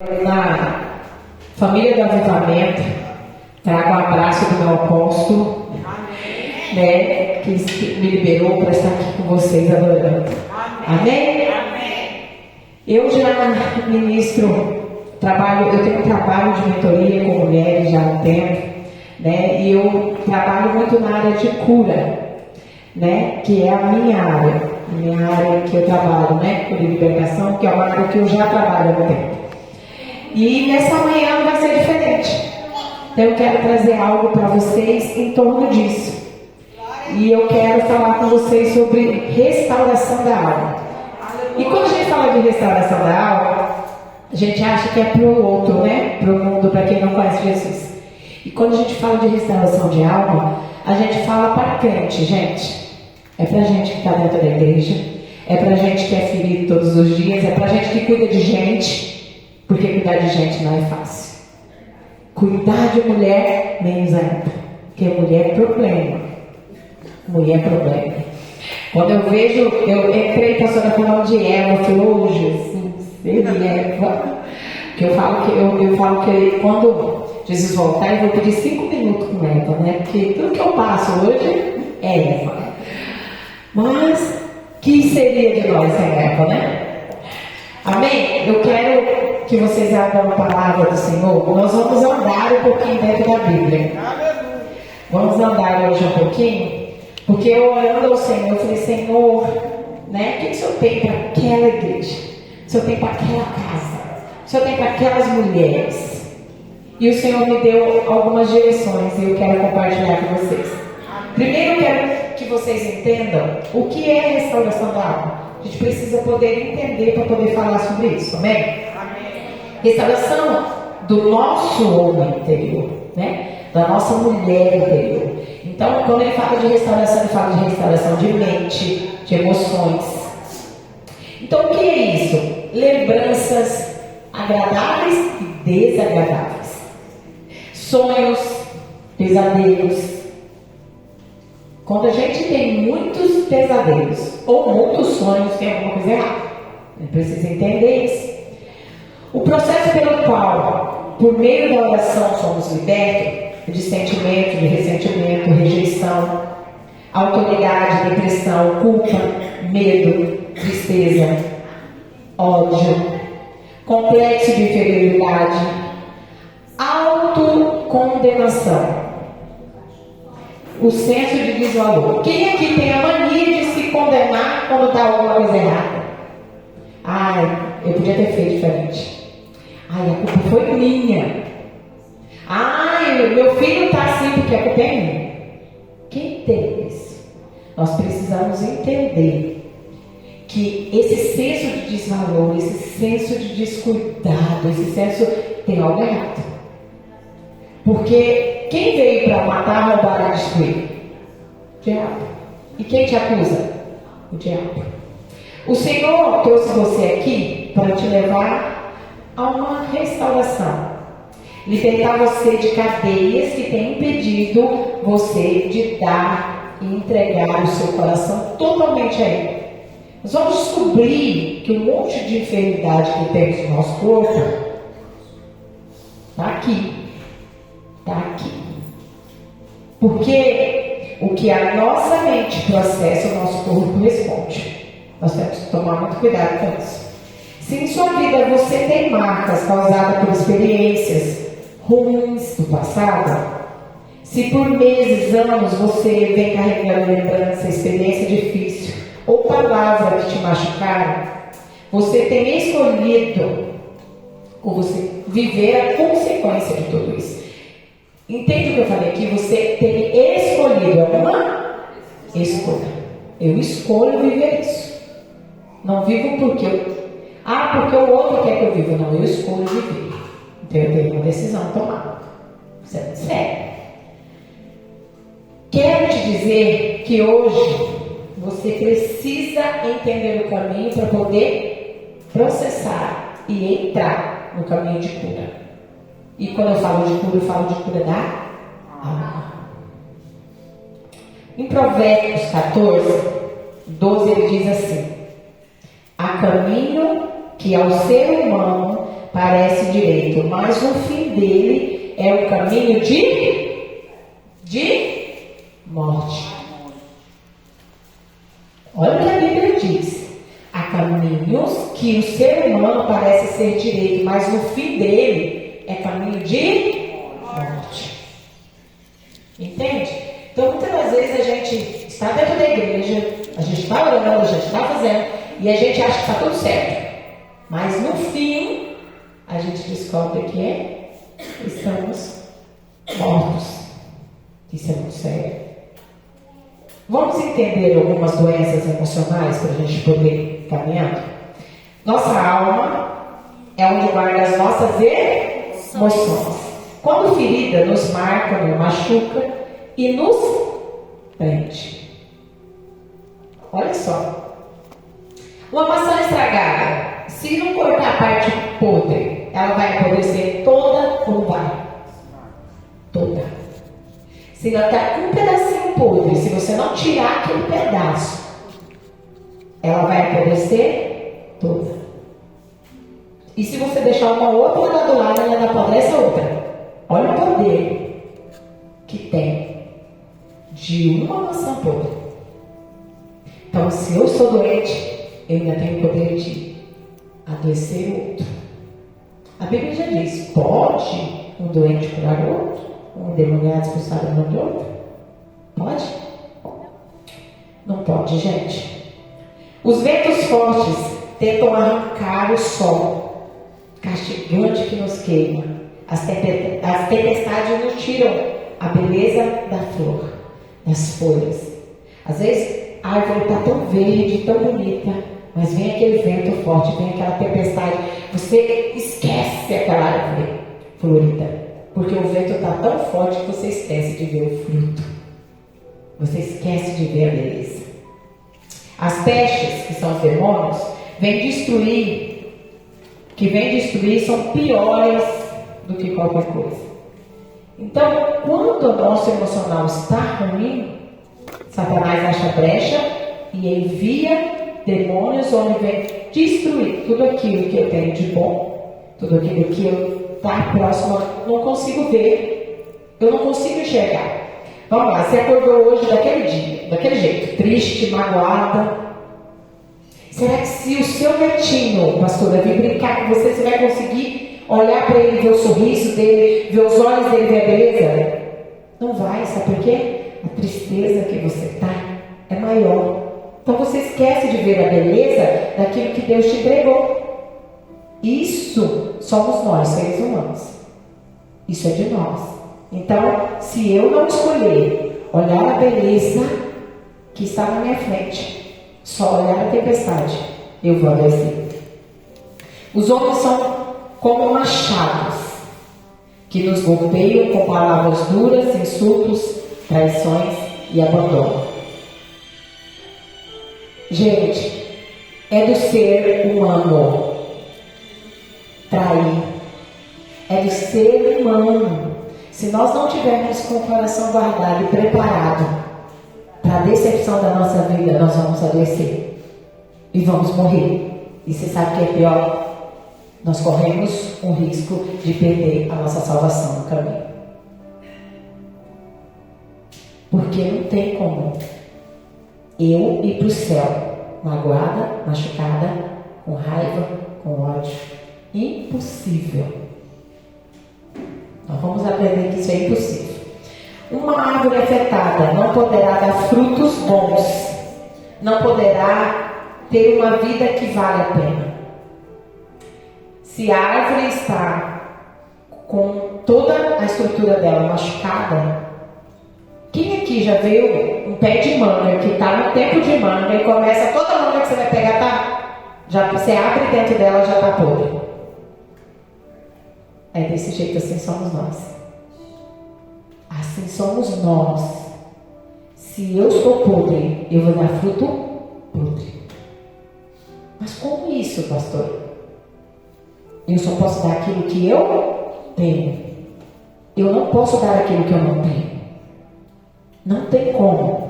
Na família do Avivamento, trago um abraço do meu apóstolo, né, que me liberou para estar aqui com vocês adorando. Amém? Eu já ministro, eu tenho um trabalho de mentoria com mulheres já há um tempo, né, e eu trabalho muito na área de cura, né, que é a minha área que eu trabalho, né, cura e libertação, que é uma área que eu já trabalho há um tempo. E nessa manhã vai ser diferente. Então eu quero trazer algo para vocês em torno disso. E eu quero falar com vocês sobre restauração da alma. E quando a gente fala de restauração da alma, a gente acha que é para o outro, né? Para o mundo, para quem não conhece Jesus. E quando a gente fala de restauração de alma, a gente fala para crente, gente. É para gente que está dentro da igreja. É para gente que é ferido todos os dias. É para gente que cuida de gente. Porque cuidar de gente não é fácil. Cuidar de mulher, menos ainda. Porque mulher é problema. Mulher é problema. Quando eu vejo, eu entrei pastora falando de Eva, eu falei, oh Jesus, ele é Eva. Que eu falo que quando Jesus voltar, eu vou pedir 5 minutos com Eva, né? Porque tudo que eu passo hoje é Eva. Mas, que seria de nós sem Eva, né? Amém? Eu quero que vocês abram a palavra do Senhor. Nós vamos andar um pouquinho dentro da Bíblia. Vamos andar hoje um pouquinho, porque eu orando ao Senhor, eu falei, Senhor, né, o que o Senhor tem para aquela igreja? O Senhor tem para aquela casa? O Senhor tem para aquelas mulheres? E o Senhor me deu algumas direções e eu quero compartilhar com vocês. Primeiro eu quero que vocês entendam o que é a restauração da alma. A gente precisa poder entender para poder falar sobre isso, amém? Restauração do nosso homem interior, né? Da nossa mulher interior. Então, quando ele fala de restauração, ele fala de restauração de mente, de emoções. Então, o que é isso? Lembranças agradáveis e desagradáveis. Sonhos, pesadelos. Quando a gente tem muitos pesadelos ou muitos sonhos, tem alguma coisa errada. A gente precisa entender isso. O processo pelo qual, por meio da oração, somos libertos de sentimento, de ressentimento, rejeição, autoridade, depressão, culpa, medo, tristeza, ódio, complexo de inferioridade, autocondenação, o senso de desvalor. Quem aqui tem a mania de se condenar quando está alguma coisa errada? Ai, eu podia ter feito diferente. Ai, a culpa foi minha. Ai, meu filho está assim porque a culpa é minha. Quem tem isso? Nós precisamos entender que esse senso de desvalor, esse senso de descuidado, esse senso tem algo errado. Porque quem veio para matar, roubar e destruir? O diabo. E quem te acusa? O diabo. O Senhor trouxe você aqui para te levar a uma restauração. Libertar você de cadeias que têm impedido você de dar e entregar o seu coração totalmente a Ele. Nós vamos descobrir que um monte de enfermidade que temos no nosso corpo está aqui. Está aqui. Porque o que a nossa mente processa, o nosso corpo responde. Nós temos que tomar muito cuidado com isso. Se em sua vida você tem marcas causadas por experiências ruins do passado, se por meses, anos você vem carregando lembrança, experiência difícil ou palavras que te machucaram, você tem escolhido ou você viver a consequência de tudo isso. Entende o que eu falei aqui? Você tem escolhido, é uma escolha. Eu escolho viver isso. Não vivo porque o outro quer que eu viva. Não, eu escolho viver. Então eu tenho uma decisão a tomar. Isso é muito sério. Quero te dizer que hoje você precisa entender o caminho para poder processar e entrar no caminho de cura. E quando eu falo de cura da alma. Em Provérbios 14, 12, ele diz assim: há caminho que ao ser humano parece direito, mas no fim dele é um caminho de morte. Olha o que a Bíblia diz. Há caminhos que o ser humano parece ser direito, mas no fim dele é caminho de morte. Entende? Então, muitas das vezes a gente está dentro da igreja, a gente está orando, a gente está fazendo, e a gente acha que está tudo certo. Mas no fim, a gente descobre que estamos mortos. Isso é muito sério. Vamos entender algumas doenças emocionais para a gente poder ir caminhando? Nossa alma é onde guarda as nossas emoções. Quando ferida, nos marca, nos machuca e nos prende. Olha só. Uma maçã estragada, se não cortar a parte podre, ela vai apodrecer toda ou não vai? Toda. Se ela está com um pedacinho podre, se você não tirar aquele pedaço, ela vai apodrecer toda. E se você deixar uma outra lá do lado, ela ainda apodrece a outra. Olha o poder que tem de uma maçã podre. Então, se eu sou doente, eu ainda tenho o poder de adoecer o outro. A Bíblia já diz, pode um doente curar o outro? Um endemoniado expulsar o mundo do outro? Pode? Não pode, gente. Os ventos fortes tentam arrancar o sol castigante que nos queima. As tempestades nos tiram a beleza da flor, das folhas. Às vezes a árvore está tão verde, tão bonita, mas vem aquele vento forte, vem aquela tempestade, você esquece aquela árvore florida. Porque o vento está tão forte que você esquece de ver o fruto. Você esquece de ver a beleza. As pestes, que são os demônios, que vêm destruir, são piores do que qualquer coisa. Então, quando o nosso emocional está ruim, Satanás acha brecha e envia demônios onde vem destruir tudo aquilo que eu tenho de bom, tudo aquilo que eu está próximo, não consigo ver, eu não consigo enxergar. Vamos lá, você acordou hoje daquele dia, daquele jeito, triste, magoada. Será que se o seu netinho, pastora, vir brincar com você, você vai conseguir olhar para ele, ver o sorriso dele, ver os olhos dele, ver a beleza? Não vai, sabe por quê? A tristeza que você está é maior. Então você esquece de ver a beleza daquilo que Deus te entregou. Isso somos nós, seres humanos. Isso é de nós. Então, se eu não escolher olhar a beleza que está na minha frente, só olhar a tempestade, eu vou adoecer. Os homens são como machados que nos golpeiam com palavras duras, insultos, traições e abandono. Gente, é do ser humano trair. É do ser humano. Se nós não tivermos com o coração guardado e preparado para a decepção da nossa vida, nós vamos adoecer e vamos morrer. E você sabe o que é pior? Nós corremos um risco de perder a nossa salvação no caminho. Porque não tem como eu ir para o céu magoada, machucada, com raiva, com ódio. Impossível. Nós vamos aprender que isso é impossível. Uma árvore afetada não poderá dar frutos bons, não poderá ter uma vida que vale a pena. Se a árvore está com toda a estrutura dela machucada, quem aqui já viu um pé de manga que está no tempo de manga e começa toda manga que você vai pegar, já você abre dentro dela, já está podre? É desse jeito, assim somos nós. Assim somos nós. Se eu sou podre, eu vou dar fruto podre. Mas como isso, pastor? Eu só posso dar aquilo que eu tenho. Eu não posso dar aquilo que eu não tenho. Não tem como.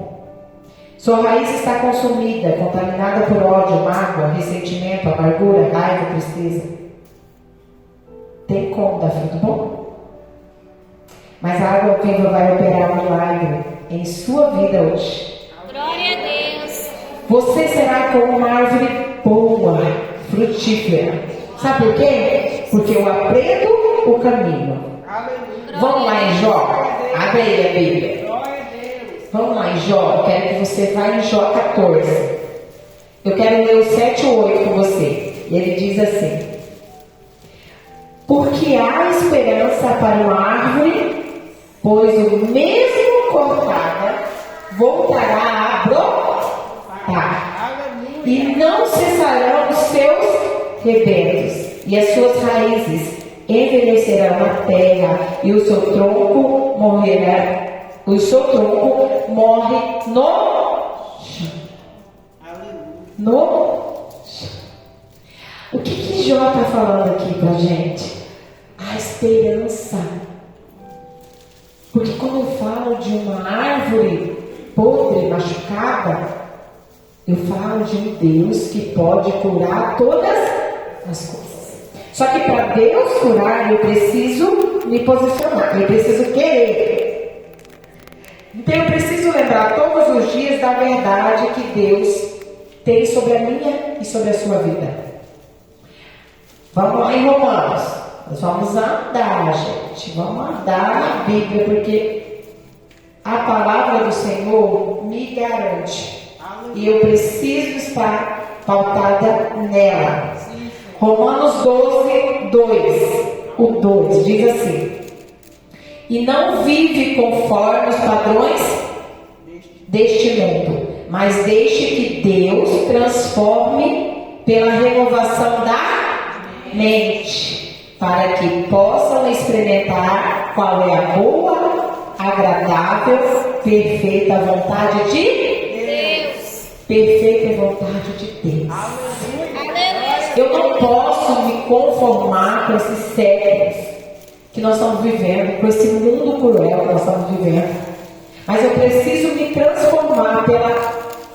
Sua raiz está consumida, contaminada por ódio, mágoa, ressentimento, amargura, raiva, tristeza. tem como dar fruto bom. Mas a água viva vai operar um milagre em sua vida hoje. Glória a Deus. Você será como uma árvore boa, frutífera. Sabe por quê? Porque eu aprendo o caminho. Vamos lá em Jó. Abre aí a Bíblia. Vamos lá em Jó. Eu quero que você vá em Jó 14. Eu quero ler o 7 e 8 com você. E ele diz assim: porque há esperança para uma árvore, pois o mesmo cortada voltará a brotar, e não cessarão os seus rebentos, e as suas raízes envelhecerão na terra, e o seu tronco morrerá. O seu tronco morre no chão. O que Jó está falando aqui para a gente? A esperança. Porque quando eu falo de uma árvore podre, machucada, eu falo de um Deus que pode curar todas as coisas. Só que para Deus curar, eu preciso me posicionar, eu preciso querer. Então eu preciso lembrar todos os dias da verdade que Deus tem sobre a minha e sobre a sua vida. Vamos lá em Romanos. Nós vamos andar, gente. Vamos andar na Bíblia, porque a palavra do Senhor me garante. E eu preciso estar pautada nela. Romanos 12, 2. O 2 diz assim: e não vive conforme os padrões deste mundo, mas deixe que Deus transforme pela renovação da mente, para que possam experimentar qual é a boa, agradável, perfeita vontade de Deus. Perfeita vontade de Deus. Eu não posso me conformar com esses séculos que nós estamos vivendo, com esse mundo cruel que nós estamos vivendo. Mas eu preciso me transformar pela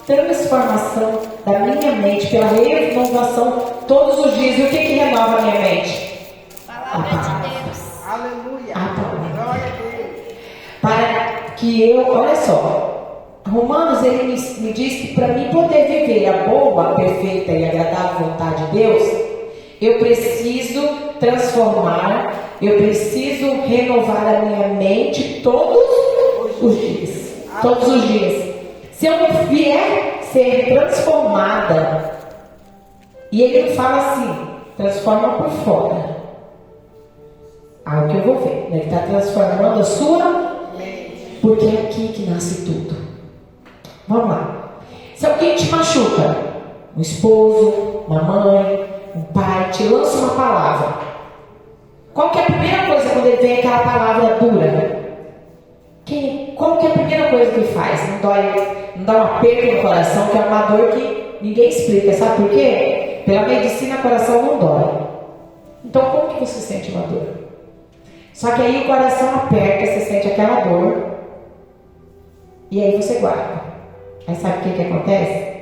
transformação da minha mente, pela renovação todos os dias. E o que renova a minha mente? Palavra de Deus. Aleluia. A palavra. Glória a Deus. Para que eu, olha só, Romanos ele me diz que para mim poder viver a boa, perfeita e agradável vontade de Deus, eu preciso transformar, eu preciso renovar a minha mente todos os dias. Todos os dias. Se eu não vier ser transformada, e ele não fala assim, transforma por fora. Ah, o que eu vou ver? Ele está transformando a sua mente, porque é aqui que nasce tudo. Vamos lá. Se alguém te machuca, um esposo, uma mãe, um pai, te lança uma palavra. Qual que é a primeira coisa quando ele vem aquela palavra dura? Qual que é a primeira coisa que ele faz? Não dá um aperto no coração, que é uma dor que ninguém explica. Sabe por quê? Pela medicina, o coração não dói. Então, como que você sente uma dor? Só que aí o coração aperta, você sente aquela dor, e aí você guarda. Aí sabe o que acontece?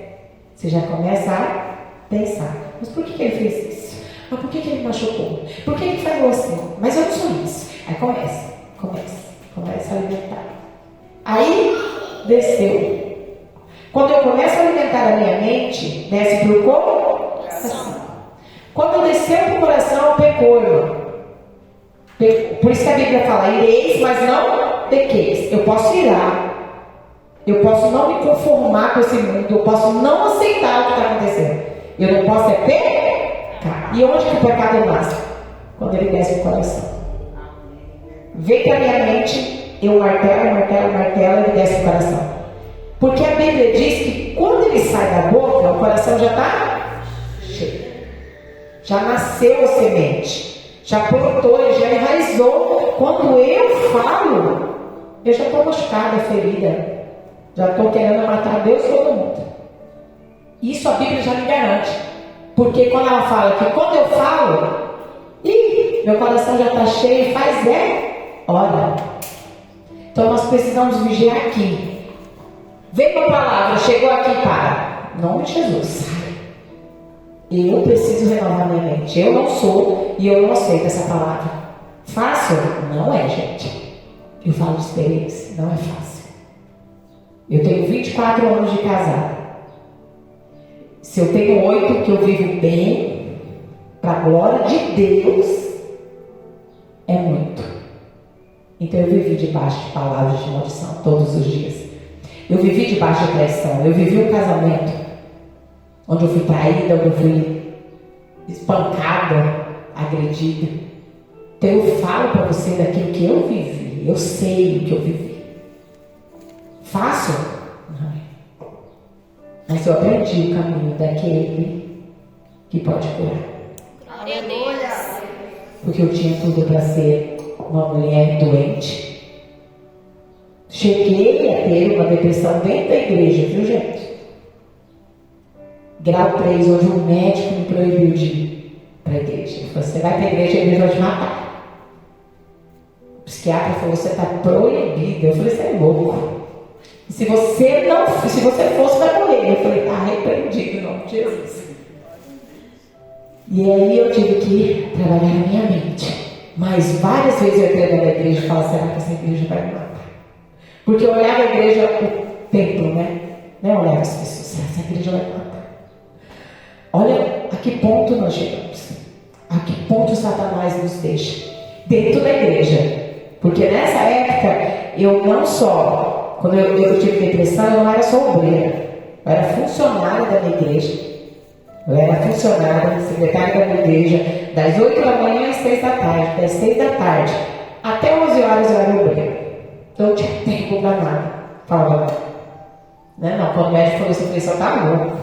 Você já começa a pensar: mas por que ele fez isso? Mas por que ele machucou? Por que ele falou assim? Mas eu não sou isso. Aí começa a alimentar. Aí desceu. Quando eu começo a alimentar a minha mente, desce para o coração. Quando desceu para o coração, pecou, irmão. Por isso que a Bíblia fala: ireis, mas não pequeis. Eu posso irar. Eu posso não me conformar com esse mundo. Eu posso não aceitar o que está acontecendo. Eu não posso pecar. E onde que o pecado nasce? Quando ele desce no coração. Vem para a minha mente, eu martelo, ele desce no coração. Porque a Bíblia diz que quando ele sai da boca, o coração já está cheio. Já nasceu a semente. Já plantou, ele já enraizou. Quando eu falo, eu já estou machucada, ferida. Já estou querendo matar Deus e todo mundo. Isso a Bíblia já me garante. Porque quando ela fala que quando eu falo, meu coração já está cheio, faz hora. Então nós precisamos vigiar aqui. Veio uma palavra, chegou aqui, para. Em nome de Jesus, sai. Eu preciso renovar minha mente. Eu não sou e eu não aceito essa palavra. Fácil? Não é, gente. Eu falo de experiência, não é fácil. Eu tenho 24 anos de casado. Se eu tenho 8 que eu vivo bem, para a glória de Deus, é muito. Então eu vivi debaixo de palavras de maldição todos os dias. Eu vivi debaixo de pressão. Eu vivi um casamento onde eu fui traída, onde eu fui espancada, agredida. Então eu falo para você daquilo que eu vivi. Eu sei o que eu vivi. Fácil? Não. Mas eu aprendi o caminho daquele que pode curar. Glória a Deus. Porque eu tinha tudo para ser uma mulher doente. Cheguei a ter uma depressão dentro da igreja, viu, gente? Grau 3, onde um médico me proibiu de ir para a igreja. Ele falou: você vai para a igreja vai te matar. O psiquiatra falou: você está proibida. Eu falei: você é louco. Se você for, você vai morrer. Eu falei: está repreendido em nome de Jesus. E aí eu tive que trabalhar na minha mente. Mas várias vezes eu entrei na igreja e falava: será que essa igreja vai me matar? Porque eu olhava a igreja, o templo, né? Não olhava as pessoas: será que essa igreja vai me matar? Olha a que ponto nós chegamos. A que ponto Satanás nos deixa. Dentro da igreja. Porque nessa época, eu não só, quando eu tive depressão, eu não era só obreira. Eu era funcionária da minha igreja. Eu era funcionária, secretária da minha igreja, das 8 da manhã às 6 da tarde, das 6 da tarde até 11 horas eu era obreira. Então eu tinha tempo para nada. Falando. Não, quando o médico falou assim, eu falei: só tá louco.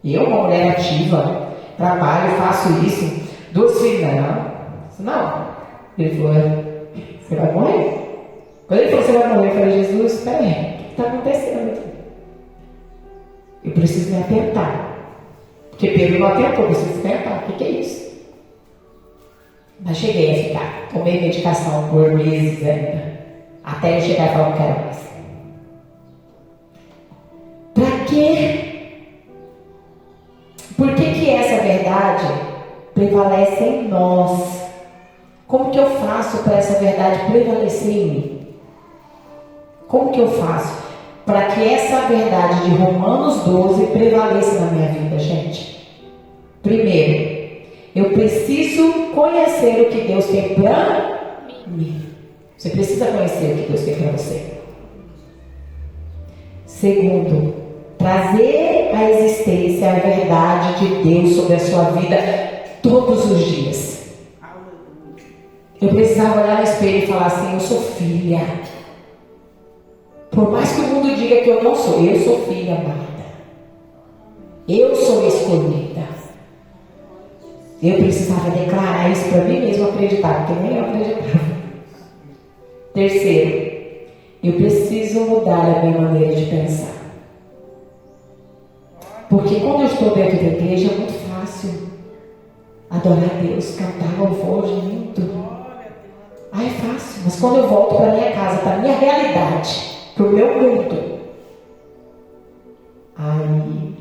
Eu, uma mulher ativa, trabalho, faço isso, 2 filhas, não. Ele falou: você vai morrer? Quando ele falou: você vai morrer, eu falei: Jesus, espera aí, o que está acontecendo aqui? Eu preciso me atentar. Porque Pedro não atentou, eu preciso me atentar. O que é isso? Mas cheguei a ficar. Tomei medicação por meses ainda. Até eu chegar e falar: não quero mais. Para quê? Por que essa verdade prevalece em nós? Como que eu faço para essa verdade prevalecer em mim? Como que eu faço para que essa verdade de Romanos 12 prevaleça na minha vida, gente? Primeiro, eu preciso conhecer o que Deus tem para mim. Você precisa conhecer o que Deus tem para você. Segundo, trazer à existência a verdade de Deus sobre a sua vida todos os dias. Eu precisava olhar no espelho e falar assim: eu sou filha. Por mais que o mundo diga que eu não sou, eu sou filha amada. Eu sou escolhida. Eu precisava declarar isso para mim mesmo acreditar, porque nem eu acreditava. Terceiro, eu preciso mudar a minha maneira de pensar. Porque quando eu estou dentro da igreja é muito fácil adorar a Deus, cantar louvor lindo. É fácil. Mas quando eu volto para a minha casa, para a minha realidade, para o meu mundo, aí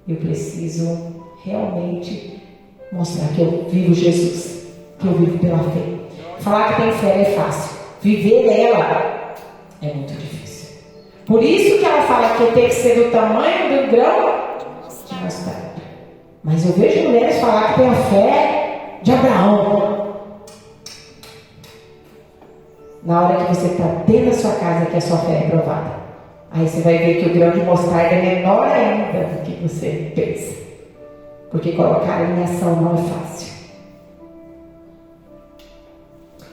eu preciso realmente mostrar que eu vivo Jesus, que eu vivo pela fé. Falar que tem fé é fácil. Viver nela é muito difícil. Por isso que ela fala que tem que ser do tamanho do grão de mostarda. Mas eu vejo mulheres falar que tem a fé de Abraão. Na hora que você está dentro da sua casa, que a sua fé é provada, aí você vai ver que o grão de mostarda é menor ainda do que você pensa. Porque colocar em ação não é fácil.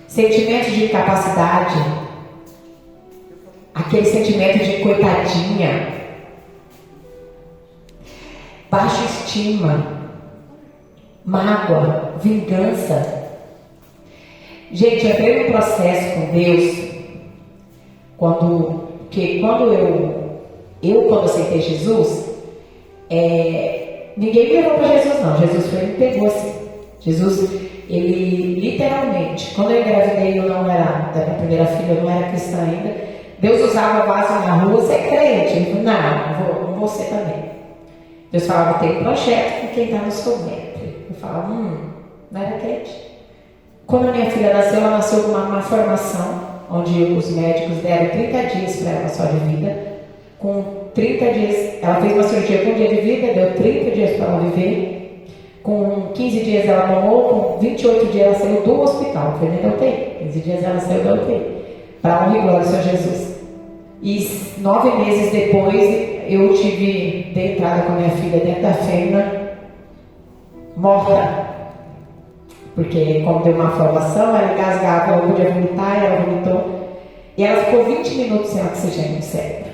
Sentimento de incapacidade, aquele sentimento de coitadinha, baixa estima, mágoa, vingança. Gente, eu entrei num processo com Deus quando eu aceitei Jesus, ninguém me levou para Jesus não. Jesus foi e me pegou assim. Jesus, ele literalmente, quando eu engravidei, eu não era, da minha primeira filha, eu não era cristã ainda. Deus usava vaso na rua, você é crente? Ele falou: não vou ser também. Deus falava: tem um projeto quem está no seu ventre. Eu falo, não era crente. Quando a minha filha nasceu, ela nasceu com uma formação, onde os médicos deram 30 dias para ela só de vida. Com 30 dias, ela fez uma cirurgia com um dia de vida, deu 30 dias para ela viver. Com 15 dias ela mamou, com 28 dias ela saiu do hospital, foi nem da UTI. 15 dias ela saiu da UTI. Para honra e glória do Senhor Jesus. E 9 meses depois, eu tive deitada com a minha filha dentro da fêmea, morta. Porque como deu uma formação, ela engasgava, ela podia vomitar, ela vomitou. E ela ficou 20 minutos sem oxigênio no cérebro.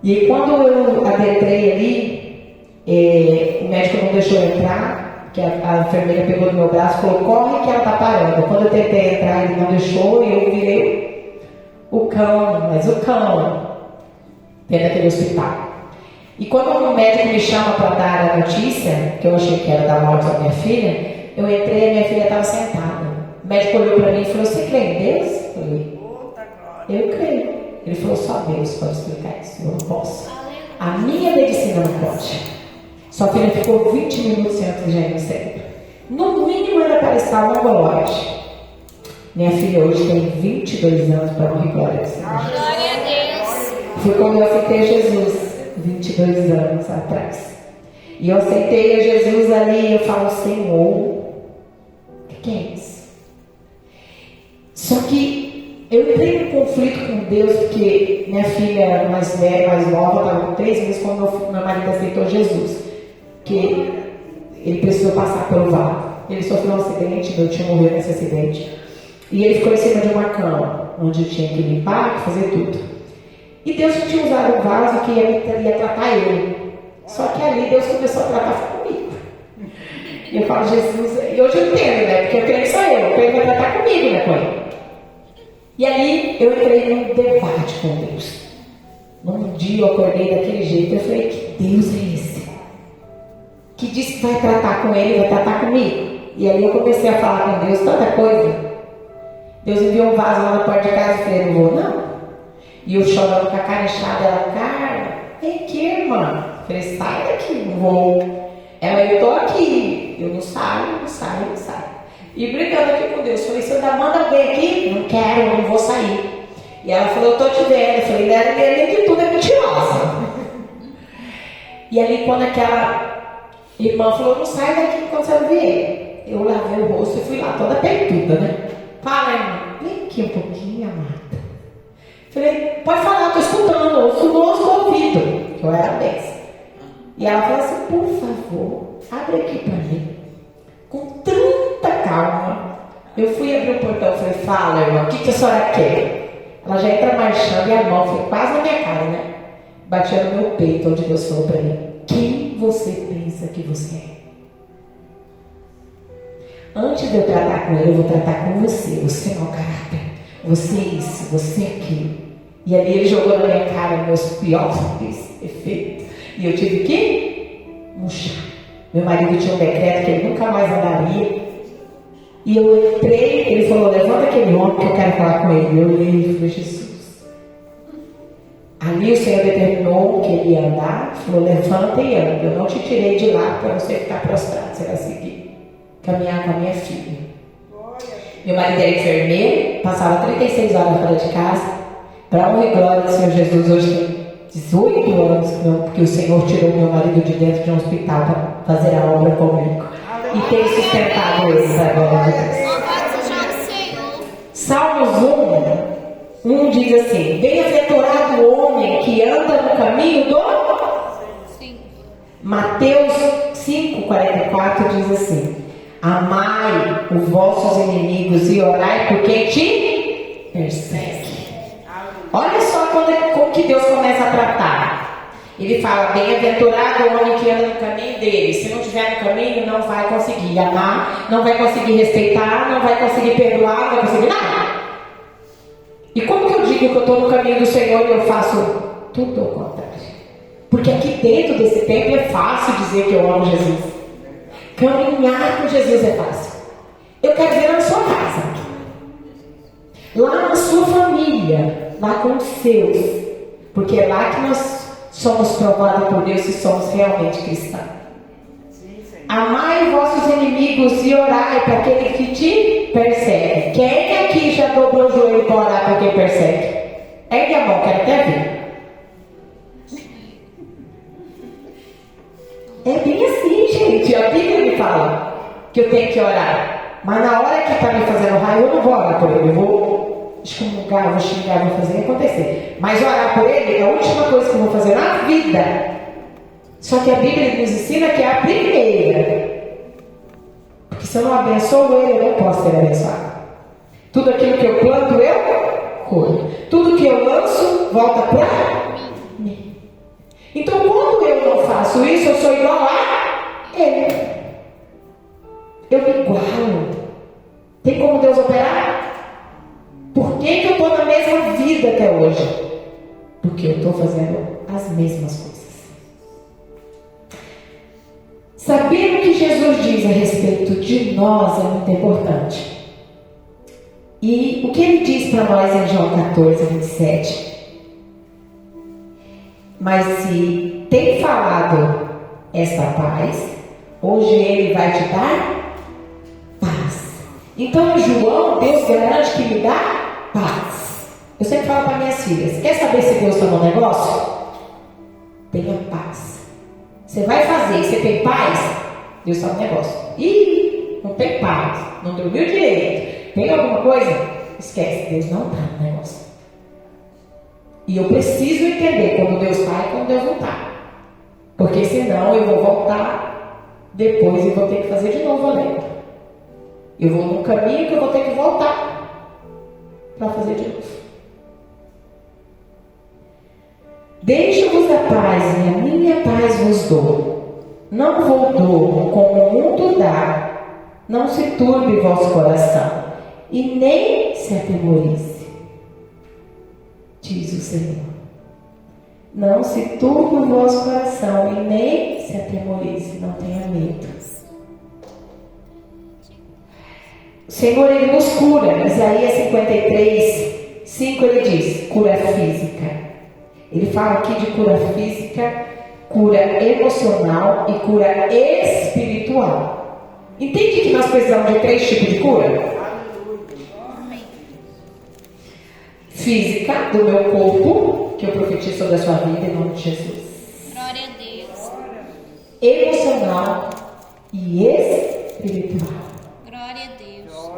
E aí, quando eu adentrei ali, o médico não deixou eu entrar, que a enfermeira pegou no meu braço e falou, corre que ela está parando. Quando eu tentei entrar, ele não deixou e eu virei o cão dentro daquele hospital. E quando o médico me chama para dar a notícia, que eu achei que era da morte da minha filha, eu entrei e a minha filha estava sentada. O médico olhou para mim e falou, você crê em Deus? Eu falei, eu creio. Ele falou, só Deus pode explicar isso, eu não posso. A minha medicina não pode. Sua filha ficou 20 minutos sem oxigênio no cérebro. No mínimo era para estar uma mongoloide. Minha filha hoje tem 22 anos para honra e glória do Senhor. Glória a Deus. Foi quando eu aceitei Jesus, 22 anos atrás. E eu aceitei a Jesus ali e eu falo, Senhor, o que é isso? Só que eu entrei em conflito com Deus, porque minha filha mais velha, mais nova, estava com 3 meses quando meu marido aceitou Jesus. Que ele precisou passar pelo vale. Ele sofreu um acidente, meu tio morreu nesse acidente. E ele ficou em cima de uma cama, onde tinha que limpar, fazer tudo. E Deus tinha usado um vaso que ia tratar ele. Só que ali Deus começou a tratar comigo. E eu falo, Jesus, e hoje eu entendo, né? Porque eu creio que sou eu creio que vai tratar comigo, né, com ele. E ali eu entrei num debate com Deus. Num dia eu acordei daquele jeito, eu falei, que Deus é esse? Que diz que vai tratar com ele, vai tratar comigo. E aí eu comecei a falar com Deus tanta coisa. Deus enviou um vaso lá na porta de casa e falei, não vou não. E eu chorando com a cara inchada, ela, Carla, vem aqui, irmã. Eu falei, sai daqui, não vou. Ela, eu tô aqui. Eu não saio. E brigando aqui com Deus, falei, você ainda manda alguém aqui? Não quero, eu não vou sair. E ela falou, eu tô te vendo. Eu falei, além de tudo é mentirosa. E ali quando aquela irmã falou, não sai daqui enquanto você não vier. Eu lavei o rosto e fui lá, toda peituda, né? Fala, irmã, vem aqui um pouquinho, amada. Falei, pode falar, estou escutando, ouço no ouvido, que eu era dessa. E ela falou assim, por favor, abre aqui para mim. Com tanta calma, eu fui abrir o portão e falei, fala, irmã, o que a senhora quer? Ela já entra marchando e a mão foi quase na minha cara, né? Batia no meu peito, onde Deus falou para mim, quem você pensa que você é? Antes de eu tratar com ele, eu vou tratar com você. Você é mau caráter. Você é isso, você é aquilo. E ali ele jogou na minha cara meus piores defeitos. E eu tive que murchar. Meu marido tinha um decreto que ele nunca mais andaria. E eu entrei, ele falou, levanta aquele homem que eu quero falar com ele. Eu olhei e falei, Jesus. Ali o Senhor determinou que ele ia andar. Falou, levanta e anda. Eu não te tirei de lá para você ficar prostrado. Você vai seguir. Caminhar com a minha filha. Meu marido era enfermeiro, passava 36 horas fora de casa. Para honra e glória do Senhor Jesus, hoje tem 18 anos que o Senhor tirou meu marido de dentro de um hospital para fazer a obra comigo. E tem sustentado eles agora. Louvado seja o Senhor. Salmos 1 diz assim, bem-aventurado o homem que anda no caminho do... Sim. Mateus 5,44 diz assim, amai os vossos inimigos e orai por quem te persegue. Olha só como que Deus começa a tratar. Ele fala, bem-aventurado o homem que anda no caminho dele. Se não estiver no caminho, não vai conseguir amar, não vai conseguir respeitar, não vai conseguir perdoar, não vai conseguir nada. E como que eu digo que eu estou no caminho do Senhor e eu faço tudo ao contrário? Porque aqui dentro desse templo é fácil dizer que eu amo Jesus. Caminhar com Jesus é fácil. Eu quero ver na sua casa, lá na sua família, lá com os seus, porque é lá que nós somos provados por Deus se somos realmente cristãos. Amai vossos inimigos e orai para aquele que te persegue. Quem aqui já dobrou o joelho para orar para quem persegue? Ergue a mão, quero até ver. É bem assim, gente. A Bíblia me fala que eu tenho que orar. Mas na hora que está me fazendo raiva, eu não vou orar por ele. Eu vou excomungar, vou xingar, vou fazer acontecer. Mas orar por ele é a última coisa que eu vou fazer na vida. Só que a Bíblia nos ensina que é a primeira. Porque se eu não abençoo ele, eu não posso ser abençoado. Tudo aquilo que eu planto, eu colho. Tudo que eu lanço, volta para mim. Então, quando eu não faço isso, eu sou igual a ele. Eu me igualo. Tem como Deus operar? Por que eu estou na mesma vida até hoje? Porque eu estou fazendo as mesmas coisas. Saber o que Jesus diz a respeito de nós é muito importante. E o que ele diz para nós em João 14, 27? Mas se tem falado esta paz, hoje ele vai te dar paz. Então em João, Deus garante que me dá paz. Eu sempre falo para minhas filhas: quer saber se Deus está no negócio? Tenha paz. Você vai fazer, você tem paz? Deus está no negócio. Ih, não tem paz, não dormiu direito, tem alguma coisa? Esquece, Deus não está no negócio. E eu preciso entender quando Deus está e quando Deus não está. Porque senão eu vou voltar depois e vou ter que fazer de novo a lenda. Eu vou num caminho que eu vou ter que voltar para fazer de novo. Deixo-vos a paz e a minha paz vos dou. Não vou dou como o mundo dá. Não se turbe vosso coração e nem se atemorize, diz o Senhor. Não se turbe o vosso coração e nem se atemorize, não tenha medo. O Senhor, ele nos cura. Isaías 53, 5 ele diz: cura física. Ele fala aqui de cura física, cura emocional e cura espiritual. Entende que nós precisamos de 3 tipos de cura? Física, do meu corpo, que eu profetizo sobre a sua vida em nome de Jesus. Glória a Deus. Emocional e espiritual. Glória a Deus.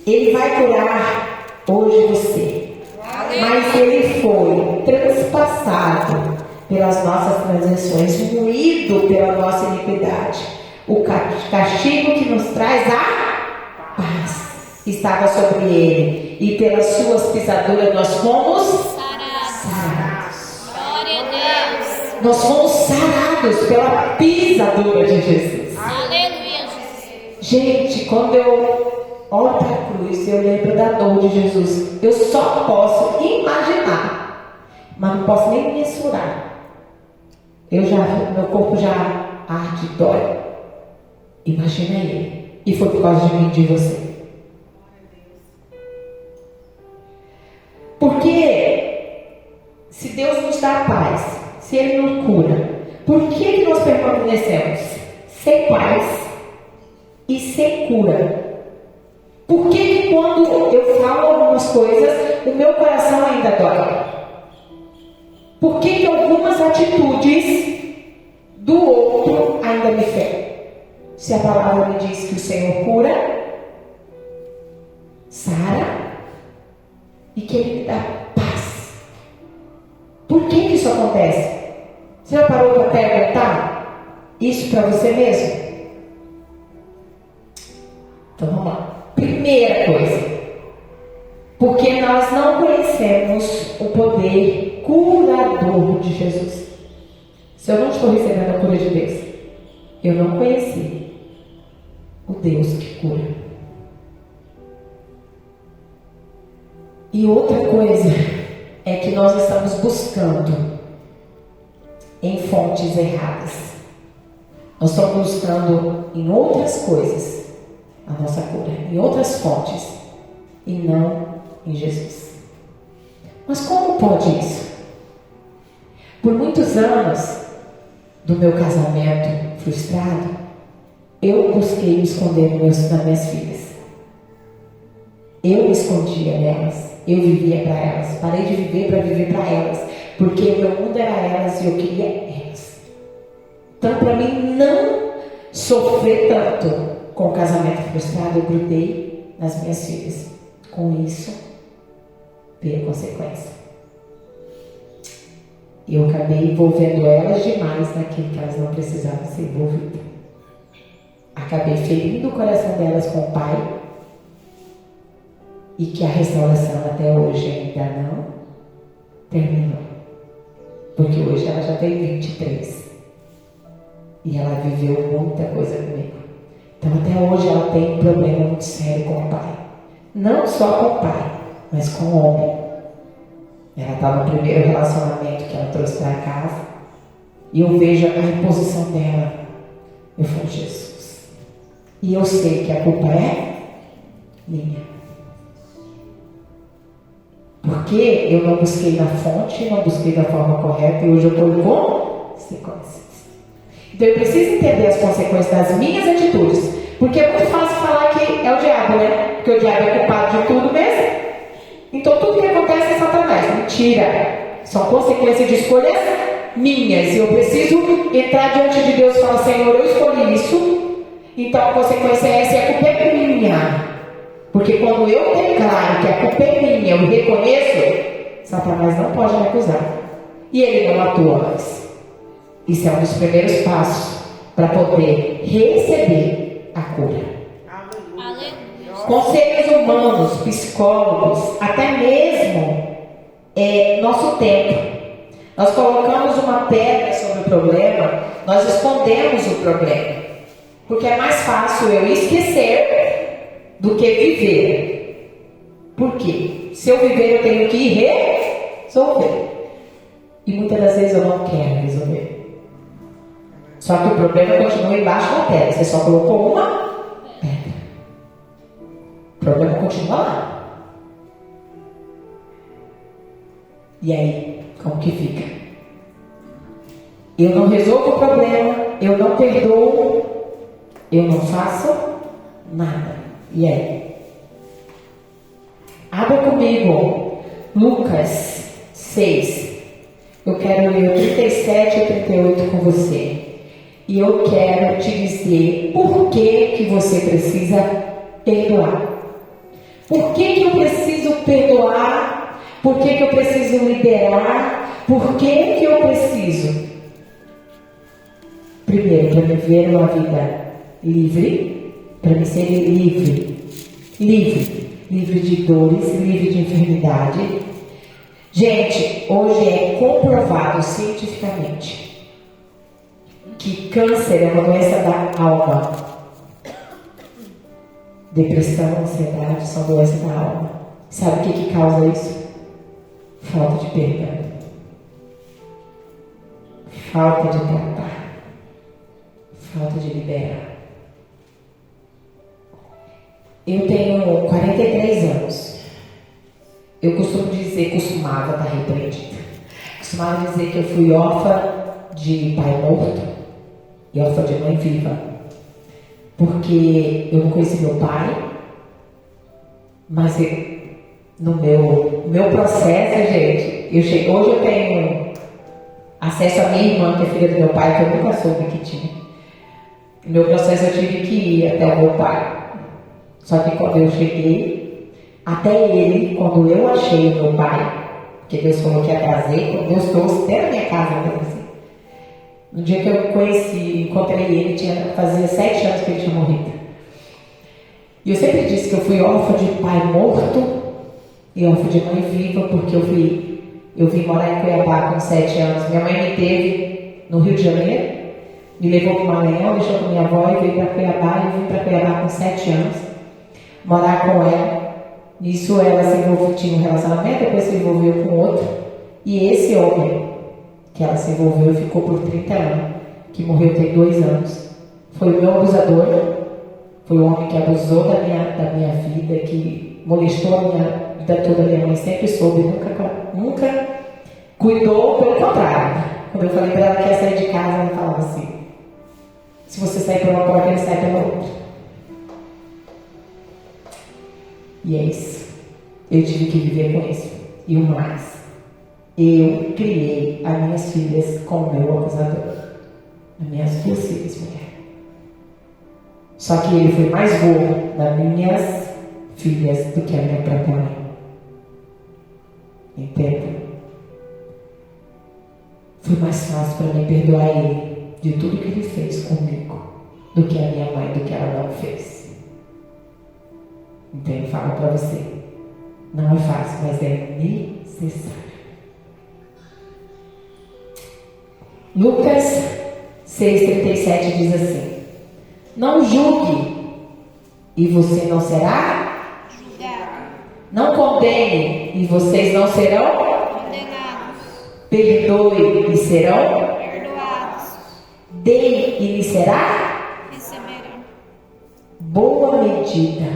Ele vai curar hoje você. Mas ele foi transpassado pelas nossas transgressões, moído pela nossa iniquidade. O castigo que nos traz a paz estava sobre ele, e pelas suas pisaduras nós fomos sarados. Glória a Deus. Nós fomos sarados pela pisadura de Jesus. Aleluia, Jesus. Gente, quando eu olho para a cruz, eu lembro da dor de Jesus. Eu só posso imaginar, mas não posso nem mensurar. Meu corpo já arde, dói. Imagina ele. E foi por causa de mim e de você. Porque se Deus nos dá paz, se Ele nos cura, por que nós permanecemos sem paz e sem cura? Por que quando eu falo algumas coisas, o meu coração ainda dói? Por que algumas atitudes do outro ainda me ferem? Se a palavra me diz que o Senhor cura, sara, e que Ele me dá paz. Por que isso acontece? Você já parou para perguntar isso para você mesmo? Então vamos lá. Primeira coisa, porque nós não conhecemos o poder curador de Jesus. Se eu não estou recebendo a cura de Deus, eu não conheci o Deus que cura. E outra coisa é que nós estamos buscando em fontes erradas. Nós estamos buscando em outras coisas a nossa cura, em outras fontes, e não em Jesus. Mas como pode isso? Por muitos anos do meu casamento frustrado, eu busquei me esconder nas minhas filhas. Eu me escondia nelas. Eu vivia para elas. Parei de viver para viver para elas. Porque o meu mundo era elas e eu queria elas. Então, para mim não sofrer tanto com o casamento frustrado, eu grudei nas minhas filhas. Com isso, veio a consequência. E eu acabei envolvendo elas demais naquilo que elas não precisavam ser envolvidas. Acabei ferindo o coração delas com o pai. E que a restauração até hoje ainda não terminou. Porque hoje ela já tem 23. E ela viveu muita coisa comigo. Então até hoje ela tem um problema muito sério com o pai. Não só com o pai, mas com o homem. Ela está no primeiro relacionamento que ela trouxe para casa. E eu vejo a imposição dela. Eu falo, Jesus. E eu sei que a culpa é minha. Porque eu não busquei na fonte, não busquei da forma correta e hoje eu estou com consequências. Então eu preciso entender as consequências das minhas atitudes. Porque é muito fácil falar que é o diabo, né? Porque o diabo é culpado de tudo mesmo. Então tudo que acontece é Satanás. Mentira. São consequências de escolhas minhas. E eu preciso entrar diante de Deus e falar, Senhor, eu escolhi isso. Então a consequência é essa e a culpa é minha. Porque quando eu declaro que a culpa é minha, eu reconheço, Satanás não pode me acusar. E ele não atua mais. Isso é um dos primeiros passos para poder receber a cura. Aleluia. Conselhos humanos, psicólogos, até mesmo nosso tempo. Nós colocamos uma pedra sobre o problema, nós escondemos o problema. Porque é mais fácil eu esquecer do que viver. Por quê? Se eu viver, eu tenho que resolver. E muitas das vezes eu não quero resolver. Só que o problema continua embaixo da pedra. Você só colocou uma pedra. O problema continua lá. E aí, como que fica? Eu não resolvo o problema, eu não perdoo, eu não faço nada. E aí? Abra comigo Lucas 6. Eu quero ler o 37 e 38 com você. E eu quero te dizer por que você precisa perdoar. Por que eu preciso perdoar? Por que eu preciso liderar? Por que eu preciso? Primeiro, para viver uma vida livre. Para me ser livre, livre de dores, livre de enfermidade. Gente, hoje é comprovado cientificamente que câncer é uma doença da alma. Depressão, ansiedade são doenças da alma. Sabe o que causa isso? Falta de perdão. Falta de tratar. Falta de liberar. Eu tenho 43 anos. Eu costumava estar repreendida. Costumava dizer que eu fui órfã de pai morto e órfã de mãe viva. Porque eu não conheci meu pai, mas no meu processo, gente, hoje eu tenho acesso à minha irmã, que é filha do meu pai, que eu nunca soube que tinha. No meu processo eu tive que ir até o meu pai. Só que quando eu cheguei, até ele, quando eu achei o meu pai, porque Deus falou que ia trazer, quando Deus trouxe até na minha casa, assim. No dia que eu encontrei ele, fazia 7 anos que ele tinha morrido. E eu sempre disse que eu fui órfã de pai morto e órfã de mãe viva, porque eu vim morar em Cuiabá com 7 anos. Minha mãe me teve no Rio de Janeiro, me levou para o Maranhão, deixou com minha avó e veio para Cuiabá. Eu vim para Cuiabá com 7 anos, morar com ela. Nisso ela se envolveu, tinha um relacionamento, depois se envolveu com outro. E esse homem que ela se envolveu ficou por 30 anos, que morreu tem 2 anos. Foi o meu abusador, foi o homem que abusou da minha vida, que molestou a minha vida toda. Minha mãe sempre soube, nunca cuidou, pelo contrário. Quando eu falei para ela que ia sair de casa, ela falava assim: Se você sair por uma porta, ele sai pela outra. E é isso. Eu tive que viver com isso. E o mais, eu criei as minhas filhas com o meu acusador. As minhas 2 filhas, mulher. Só que ele foi mais burro nas minhas filhas do que a minha própria mãe. Entende? Foi mais fácil para mim perdoar ele de tudo que ele fez comigo do que a minha mãe, do que ela não fez. Então eu falo para você, não é fácil, mas é necessário. Lucas 6,37 diz assim: não julgue e você não será Julgado. Não condene e vocês não serão Condenados. Perdoe e serão Perdoados. Dê e lhe será Receberão. boa medida,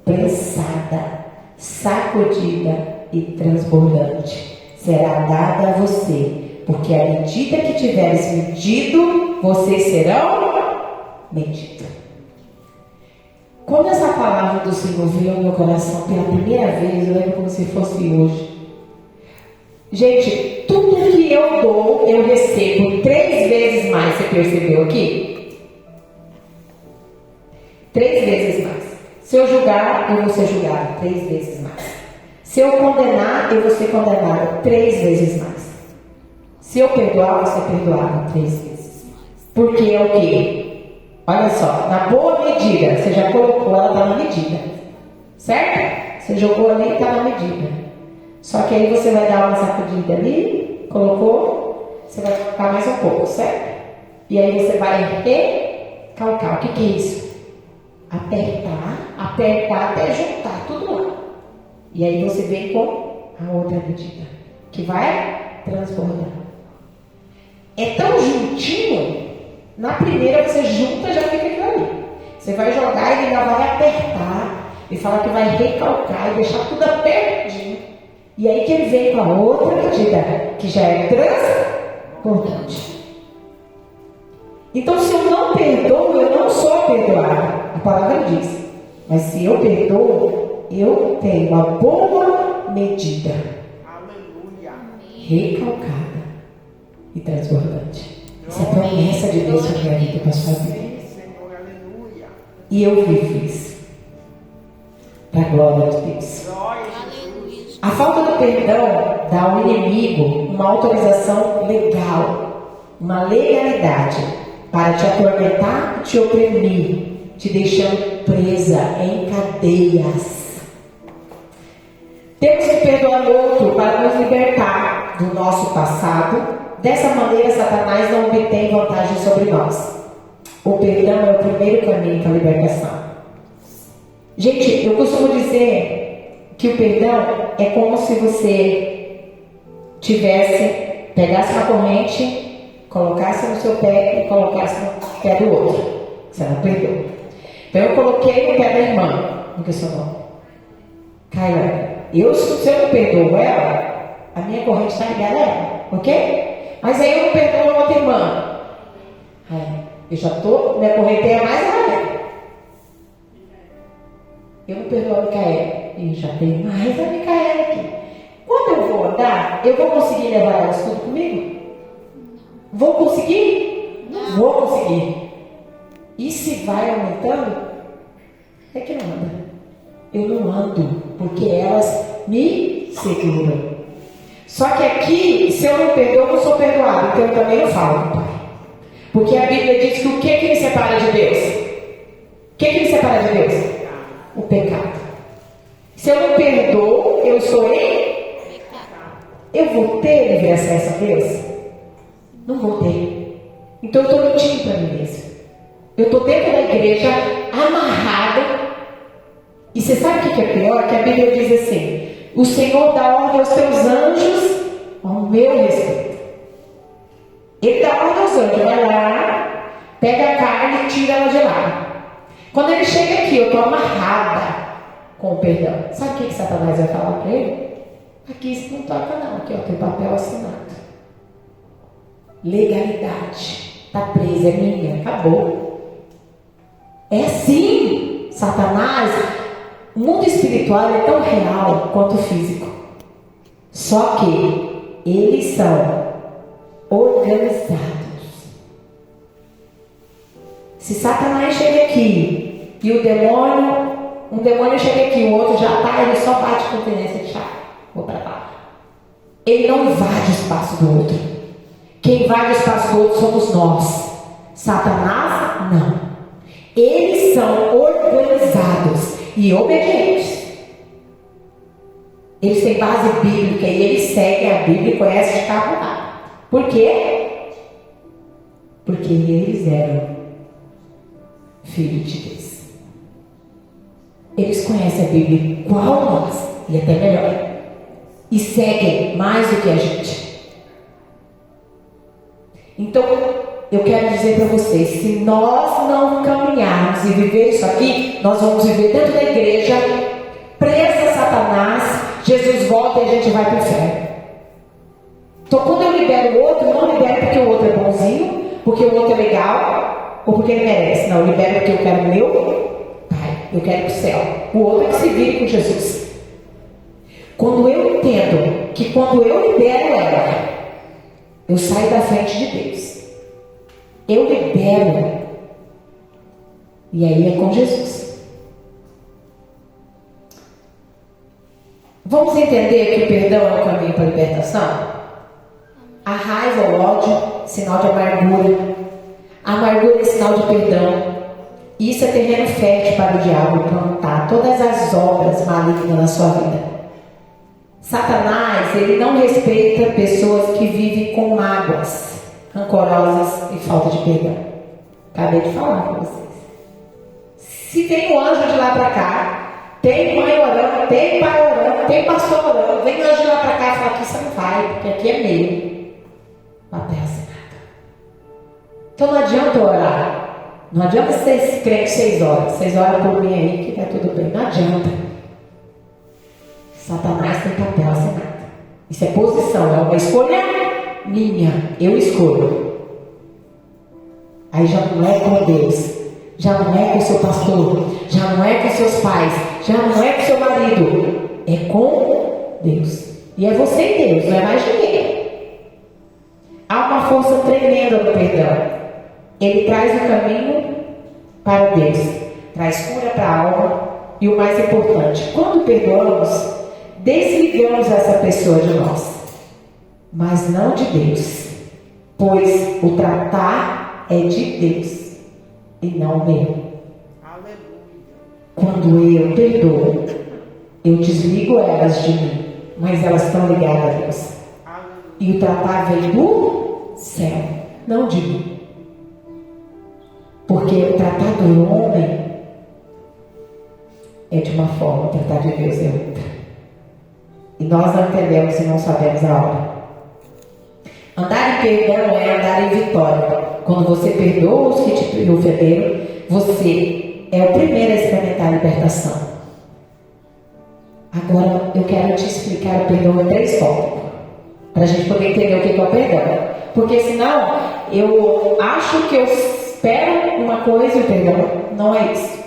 prensada, sacudida e transbordante será dada a você, porque a medida que tiveres medido, vocês serão medidos. Quando essa palavra do Senhor veio ao meu coração pela primeira vez, eu lembro como se fosse hoje. Gente, tudo que eu dou, eu recebo 3 vezes mais. Você percebeu aqui? 3 vezes mais. Se eu julgar, eu vou ser julgado 3 vezes mais. Se eu condenar, eu vou ser condenado 3 vezes mais. Se eu perdoar, eu vou ser perdoado 3 vezes mais. Porque é o quê? Olha só, na boa medida, você já colocou, ela está na medida. Certo? Você jogou ali, está na medida. Só que aí você vai dar uma sacudida ali, colocou, você vai colocar mais um pouco, certo? E aí você vai recalcar. O que é isso? Apertar até juntar tudo lá. E aí você vem com a outra medida, que vai transbordar. É tão juntinho, na primeira você junta, já fica aquilo ali. Você vai jogar e ele ainda vai apertar. Ele fala que vai recalcar e deixar tudo apertadinho. E aí que ele vem com a outra medida, que já é transbordante. Então, se eu não perdoo, eu não sou perdoado. A palavra diz. Mas se eu perdoo, eu tenho uma boa medida. Aleluia. Recalcada e transbordante. Essa é a promessa de Deus para a minha vida e para a sua vida. Sim, Senhor, aleluia. E eu vivo isso. Para a glória de Deus. Glória a Jesus. Aleluia. A falta do perdão dá ao inimigo uma autorização legal, uma legalidade para te atormentar, te oprimir, te deixando presa em cadeias. Temos que perdoar o outro para nos libertar do nosso passado. Dessa maneira, Satanás não obtém vantagem sobre nós. O perdão é o primeiro caminho para a libertação. Gente, eu costumo dizer que o perdão é como se você pegasse uma corrente, colocasse no seu pé e colocasse no pé do outro. Você não perdoa. Então eu coloquei no pé da irmã, no que é seu nome? Caio. Se eu não perdoo ela, a minha corrente está ligada a ela, ok? Mas aí eu não perdoo a outra irmã. Eu já estou, minha corrente é mais a ela. Eu não perdoo a Micaela. E já tem mais a Micaela aqui. Quando eu vou andar, eu vou conseguir levar elas tudo comigo? Vou conseguir? Não vou conseguir. E se vai aumentando? É que não anda. Eu não ando, porque elas me seguram. Só que aqui, se eu não perdoo, eu não sou perdoado. Então eu também não falo, pai. Porque a Bíblia diz que o que me separa de Deus? O que me separa de Deus? O pecado. Se eu não perdoo, eu estou em pecado. Eu vou ter livre acesso a Deus? Não vou ter. Então eu estou mentindo para mim mesmo. Eu estou dentro da igreja, amarrado. E você sabe o que é pior? Que a Bíblia diz assim: o Senhor dá ordem aos teus anjos ao meu respeito. Ele dá ordem aos anjos, vai lá, pega a carne e tira ela de lá. Quando ele chega aqui, eu estou amarrada com o perdão. Sabe o que Satanás vai falar para ele? Aqui isso não toca não, aqui ó, tem papel assinado. Legalidade. está presa, é minha, acabou. É assim, Satanás, o mundo espiritual é tão real quanto o físico. Só que eles são organizados. Se Satanás chega aqui e o demônio, um demônio chega aqui, o outro já está, ele só bate com tendência de chá. Vou para lá. Ele não invade o espaço do outro. Quem invade o espaço do outro somos nós. Satanás, não. Eles são organizados e obedientes. Eles têm base bíblica e eles seguem a Bíblia e conhecem de cabo a rabo. Por quê? Porque eles eram filhos de Deus. Eles conhecem a Bíblia igual nós, e até melhor. E seguem mais do que a gente. Então, eu quero dizer para vocês, se nós não caminharmos e viver isso aqui, nós vamos viver dentro da igreja, presa a Satanás, Jesus volta e a gente vai para o inferno. Então, quando eu libero o outro, não libero porque o outro é bonzinho, porque o outro é legal, ou porque ele merece. Não, eu libero porque eu quero o meu Pai, eu quero ir para o céu. O outro é que se vire com Jesus. Quando eu entendo que quando eu libero ela, eu saio da frente de Deus. Eu libero. E aí é com Jesus. Vamos entender que o perdão é o caminho para a libertação? A raiva, o ódio, sinal de amargura. A amargura é sinal de perdão. Isso é terreno fértil para o diabo plantar todas as obras malignas na sua vida. Satanás, ele não respeita pessoas que vivem com mágoas, rancorosas e falta de perdão. Acabei de falar com vocês. Se tem um anjo de lá para cá, tem mãe orando, tem pai orando, tem pastor orando, vem anjo de lá para cá e fala que isso não vai, porque aqui é meu. Papel assinado. Então não adianta orar. Não adianta ser crente 6 horas. 6 horas por mim aí que tá tudo bem. Não adianta. Satanás tem papel assinado. Isso é posição, é uma escolha minha. Eu escolho. Aí já não é com Deus. Já não é com o seu pastor. Já não é com seus pais. Já não é com seu marido. É com Deus. E é você e Deus, não é mais ninguém. Há uma força tremenda no perdão. Ele traz o caminho para Deus, traz cura para a alma e o mais importante, quando perdoamos, desligamos essa pessoa de nós, mas não de Deus, pois o tratar é de Deus e não meu. Quando eu perdoo, eu desligo elas de mim, mas elas estão ligadas a Deus. E o tratar vem do céu, não de mim. Porque o tratar do homem é de uma forma, o tratar de Deus é outra. E nós não entendemos e não sabemos a hora. Andar em perdão é andar em vitória. Quando você perdoa os que te ofenderam, você é o primeiro a experimentar a libertação. Agora eu quero te explicar o perdão em 3 tópicos, para a gente poder entender o que é o perdão. Porque senão eu acho que eu espero uma coisa e o perdão não é isso.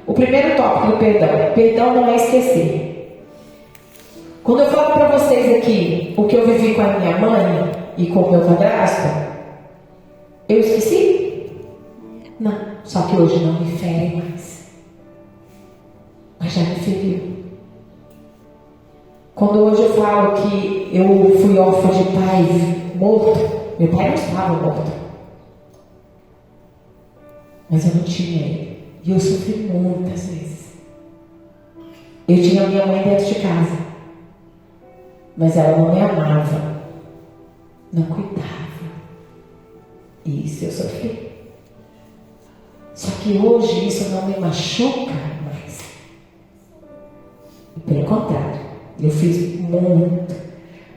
O primeiro tópico do perdão. Perdão não é esquecer. Quando eu falo para vocês aqui o que eu vivi com a minha mãe e com o meu padrasto, eu esqueci? Não. Só que hoje não me fere mais. Mas já me feriu. Quando hoje eu falo que eu fui órfã de pai morto, meu pai não estava morto. Mas eu não tinha ele. E eu sofri muitas vezes. Eu tinha minha mãe dentro de casa. Mas ela não me amava. Não cuidava. E isso eu sofri. Só que hoje isso não me machuca mais. E pelo contrário, eu fiz muito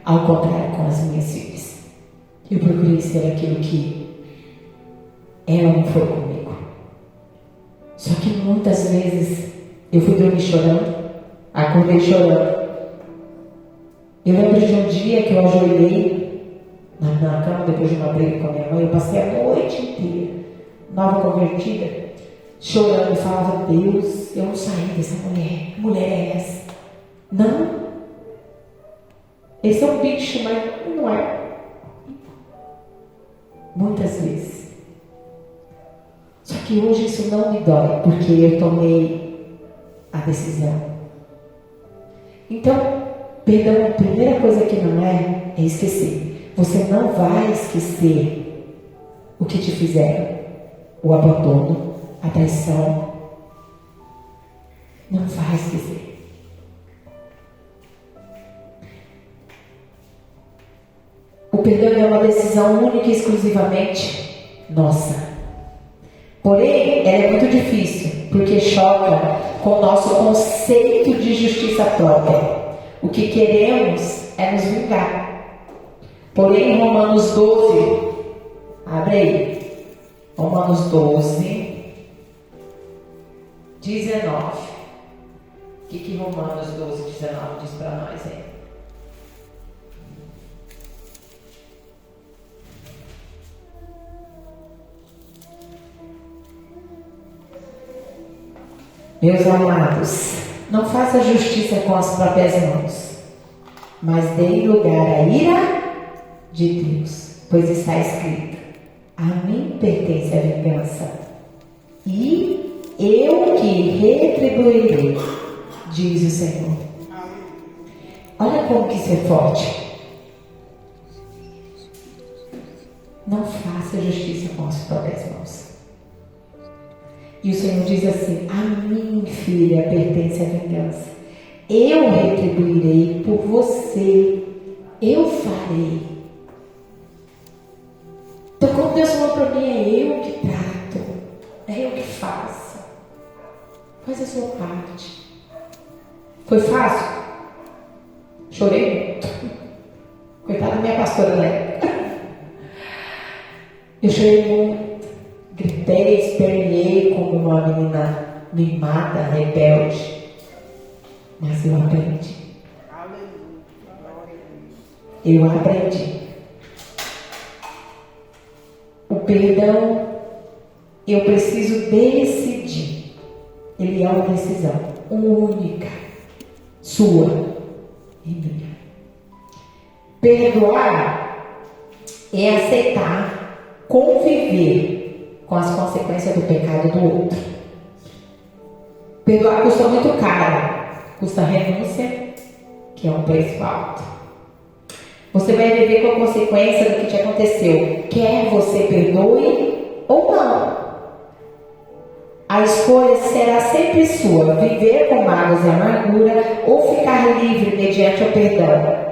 ao contrário com as minhas filhas. Eu procurei ser aquilo que ela não foi comigo. Só que muitas vezes eu fui dormir chorando, acordei chorando. Eu lembro de um dia que eu ajoelhei na cama depois de uma briga com a minha mãe. Eu passei a noite inteira, nova convertida, chorando e falava: Deus, eu não saí dessa mulher. Que mulher é essa? Não. Esse é um bicho, mas não é. Muitas vezes. Só que hoje isso não me dói, porque eu tomei a decisão. Então, perdão, a primeira coisa que não é esquecer. Você não vai esquecer o que te fizeram. O abandono, a traição. Não vai esquecer. O perdão é uma decisão única e exclusivamente nossa. Porém, ela é muito difícil, porque choca com o nosso conceito de justiça própria. O que queremos é nos vingar. Porém, Romanos 12, abre aí, Romanos 12, 19. O que Romanos 12, 19 diz para nós aí? Meus amados, não faça justiça com as próprias mãos, mas dê lugar à ira de Deus, pois está escrito: a mim pertence a vingança, e eu que retribuirei, diz o Senhor. Olha como que isso é forte. Não faça justiça com as próprias mãos. E o Senhor diz assim: a mim, filha, pertence a vingança. Eu retribuirei por você. Eu farei. Então, como Deus falou para mim, é eu que trato. É eu que faço. Faz a sua parte. Foi fácil? Chorei muito. Coitada da minha pastora, né? Eu chorei muito. Gritei, esperneei como uma menina mimada, rebelde. Mas eu aprendi. Eu aprendi. O perdão, eu preciso decidir. Ele é uma decisão única, sua e minha. Perdoar é aceitar, conviver com as consequências do pecado do outro. Perdoar custa muito caro. Custa renúncia, que é um preço alto. Você vai viver com a consequência do que te aconteceu. Quer você perdoe ou não. A escolha será sempre sua. Viver com mágoas e amargura ou ficar livre mediante o perdão.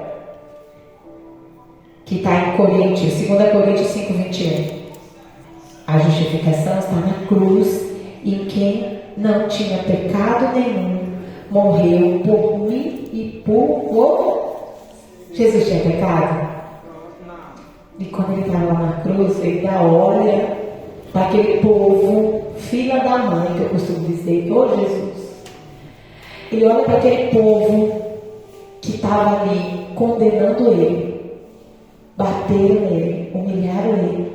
Que está em Coríntios, 2 Coríntios 5, 21. A justificação está na cruz, e quem não tinha pecado nenhum morreu por mim e por você. Jesus tinha pecado? E quando ele estava lá na cruz, ele dá olha para aquele povo, filha da mãe, que eu costumo dizer, ô Jesus. Ele olha para aquele povo que estava ali condenando ele, bateram nele, humilharam ele.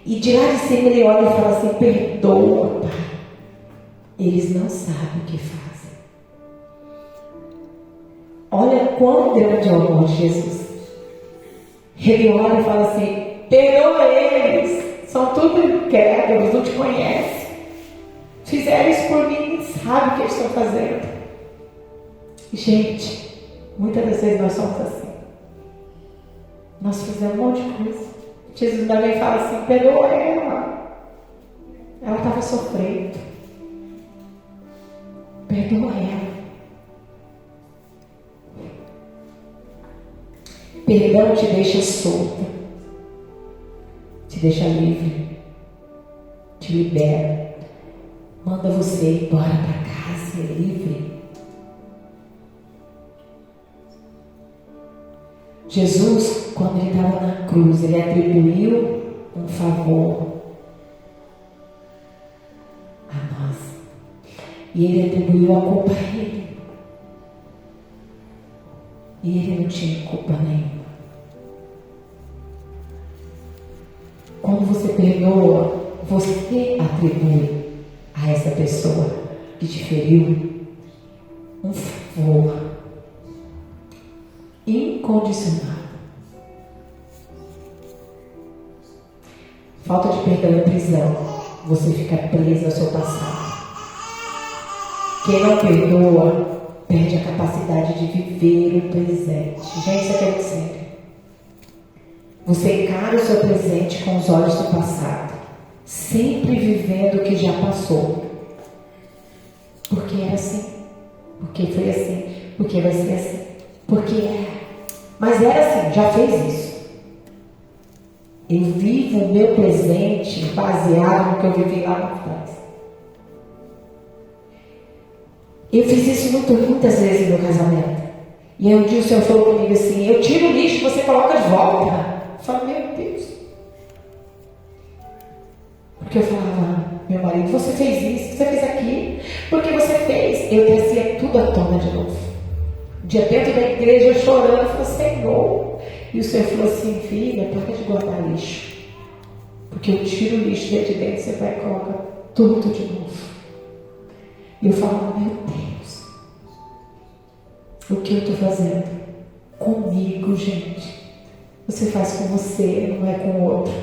E de lá de cima ele olha e fala assim: perdoa, Pai. Eles não sabem o que fazem. Olha quão grande é o amor de Jesus. Ele olha e fala assim: perdoa eles. São tudo incrédulos, não te conhecem. Fizeram isso por mim, nem sabem o que eles estão fazendo. Gente, muitas das vezes nós somos assim. Nós fizemos um monte de coisa. Jesus também fala assim: perdoa ela. Ela estava sofrendo. Perdoa ela. Perdão te deixa solta, te deixa livre, te libera, manda você embora para casa livre. Jesus, quando ele estava na cruz, ele atribuiu um favor a nós. E ele atribuiu a culpa a ele. E ele não tinha culpa nenhuma. quando você perdoa, você atribui a essa pessoa que te feriu um favor incondicional. Falta de perdão é prisão. Você fica preso ao seu passado. Quem não perdoa perde a capacidade de viver o presente. Gente, isso é sério. Você encara o seu presente com os olhos do passado, sempre vivendo o que já passou. Porque era assim, porque foi assim, porque vai ser assim, porque é. Mas era assim, já fez isso. Eu vivo o meu presente baseado no que eu vivi lá atrás. Eu fiz isso muitas vezes no meu casamento. E aí um dia o Senhor falou comigo assim: eu tiro o lixo e você coloca de volta. Eu falei: meu Deus. Porque eu falava: meu marido, você fez isso, você fez aquilo, porque você fez. Eu trazia tudo à tona de novo. Um dia dentro da igreja eu chorando, eu falei: Senhor. E o Senhor falou assim: filha, para de guardar lixo. Porque eu tiro o lixo de dentro, você vai e coloca tudo de novo. E eu falo: meu Deus, o que eu estou fazendo? Comigo, gente. Você faz com você, não é com o outro.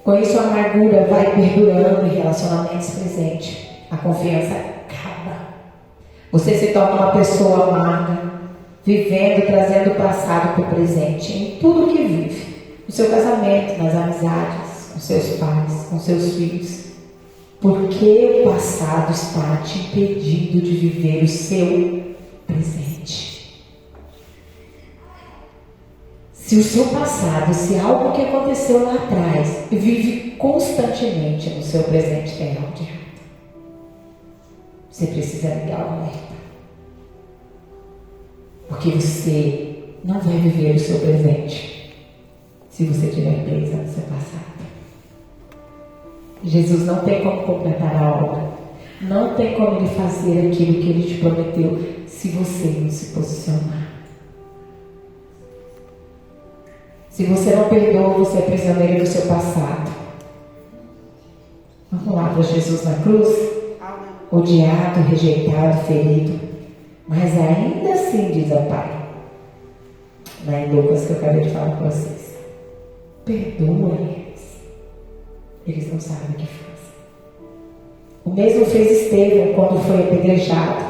Com isso a amargura vai perdurando em relacionamentos presentes. A confiança acaba. Você se torna uma pessoa amarga, vivendo, trazendo o passado para o presente, em tudo que vive. No seu casamento, nas amizades, com seus pais, com seus filhos. Porque o passado está te impedindo de viver o seu presente. Se o seu passado, se algo que aconteceu lá atrás, vive constantemente no seu presente, tem algo de errado. Você precisa ligar o alerta. Porque você não vai viver o seu presente se você estiver presa no seu passado. Jesus não tem como completar a obra. Não tem como Ele fazer aquilo que Ele te prometeu se você não se posicionar. Se você não perdoa, você é prisioneiro do seu passado. Vamos lá para Jesus na cruz. Odiado, rejeitado, ferido. Mas ainda assim, diz a Pai, lá em Lucas que eu acabei de falar para vocês, perdoa eles. Eles não sabem o que fazem. O mesmo fez Estevão quando foi apedrejado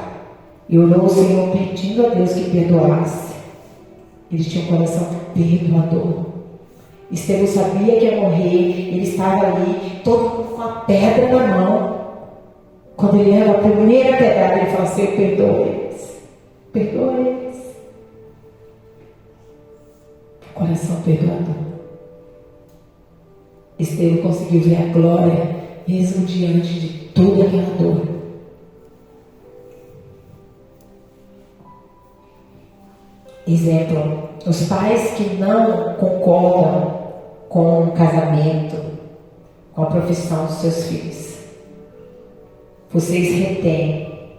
e orou ao Senhor pedindo a Deus que perdoasse. Ele tinha um coração perdoador. Estevão sabia que ia morrer, ele estava ali, todo com a pedra na mão. Quando ele leva a primeira pedrada, ele fala assim: eu perdoo eles. Perdoa eles. Coração perdoador. Estevão conseguiu ver a glória, mesmo diante de toda aquela dor. Exemplo, os pais que não concordam com o casamento, com a profissão dos seus filhos. Vocês retêm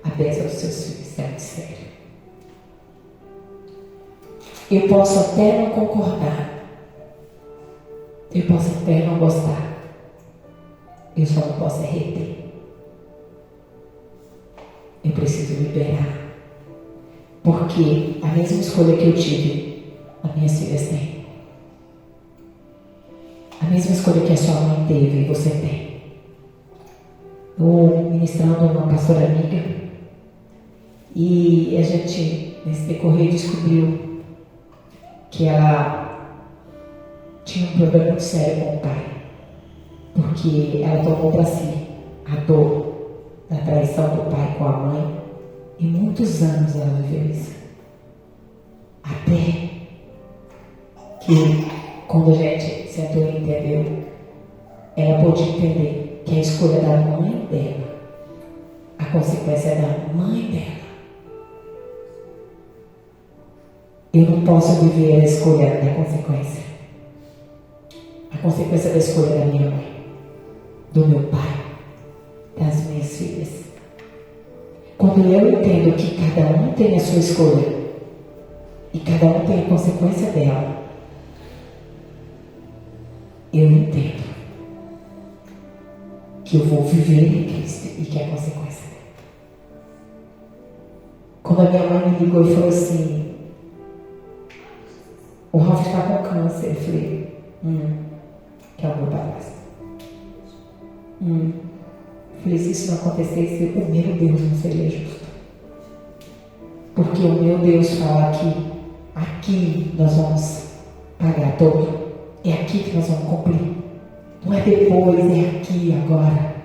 a bênção dos seus filhos, é muito sério. Eu posso até não concordar, eu posso até não gostar, eu só não posso reter. Eu preciso liberar, porque a mesma escolha que eu tive, as minhas filhas têm. A mesma escolha que a sua mãe teve, você tem. Estou ministrando uma pastora amiga e a gente, nesse decorrer, descobriu que ela tinha um problema muito sério com o pai, porque ela tomou para si a dor da traição do pai com a mãe e muitos anos ela viveu isso. Até que, quando a gente sentou e entendeu, ela pôde entender que a escolha da mãe dela, a consequência é da mãe dela. Eu não posso viver a escolha da consequência. A consequência da escolha da minha mãe, do meu pai, das minhas filhas. Quando eu entendo que cada um tem a sua escolha, e cada um tem a consequência dela, eu entendo que eu vou viver em Cristo e que é a consequência dela. Quando a minha mãe me ligou e falou assim, o Ralf está com câncer, eu falei, que é o meu padrasto. Falei, se isso não acontecesse, o meu Deus não seria justo. Porque o meu Deus fala que aqui nós vamos pagar todo. É aqui que nós vamos cumprir. Não é depois, é aqui, agora.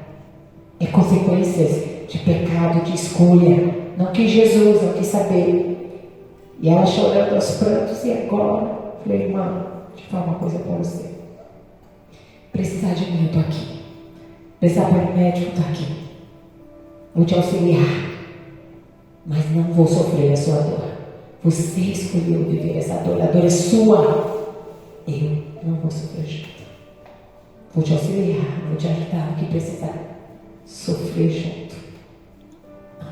É consequências de pecado, de escolha. Não quis Jesus, não quis saber. E ela chorando aos prantos, e agora? Falei, irmã, deixa eu falar uma coisa para você. Precisar de mim, eu estou aqui. Precisar para o médico, estou aqui. Vou te auxiliar. Mas não vou sofrer a sua dor. Você escolheu viver essa dor. A dor é sua. Eu não vou sofrer junto. Vou te auxiliar, vou te ajudar no que precisar. Sofrer junto. Não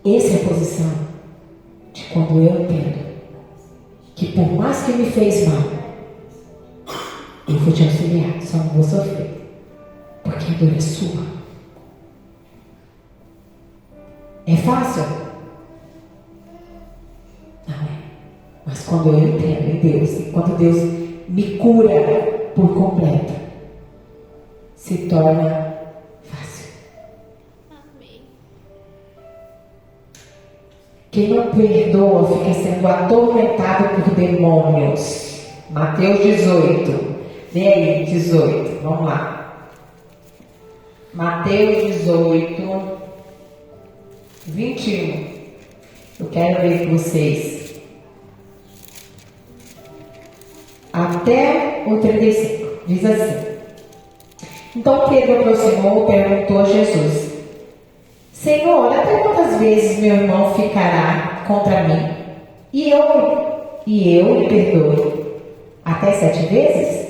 vou. Essa é a posição de quando eu entendo que por mais que me fez mal, eu vou te auxiliar, só não vou sofrer. Porque a dor é sua. É fácil? Não é. Mas quando eu entendo em Deus, e quando Deus me cura por completo, se torna fácil. Amém. Quem não perdoa fica sendo atormentado por demônios. Mateus 18. Vem aí, 18. Vamos lá. Mateus 18, 21. Eu quero ver com vocês. Até o 35. Diz assim. Então Pedro aproximou e perguntou a Jesus: Senhor, até quantas vezes meu irmão ficará contra mim? E eu lhe perdoo? Até 7 vezes?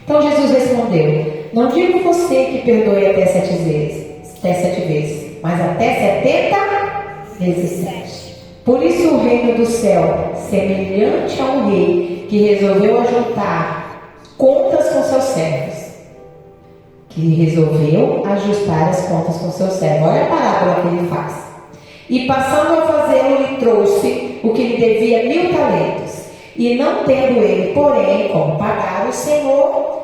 Então Jesus respondeu: Não digo você que perdoe até 7 vezes, mas até 70 vezes 7. Por isso o reino do céu, semelhante a um rei que resolveu ajustar contas com seus servos. Olha a parábola que ele faz. E passando a fazê-lo, lhe trouxe o que lhe devia 1000 talentos. E não tendo ele, porém, como pagar, o senhor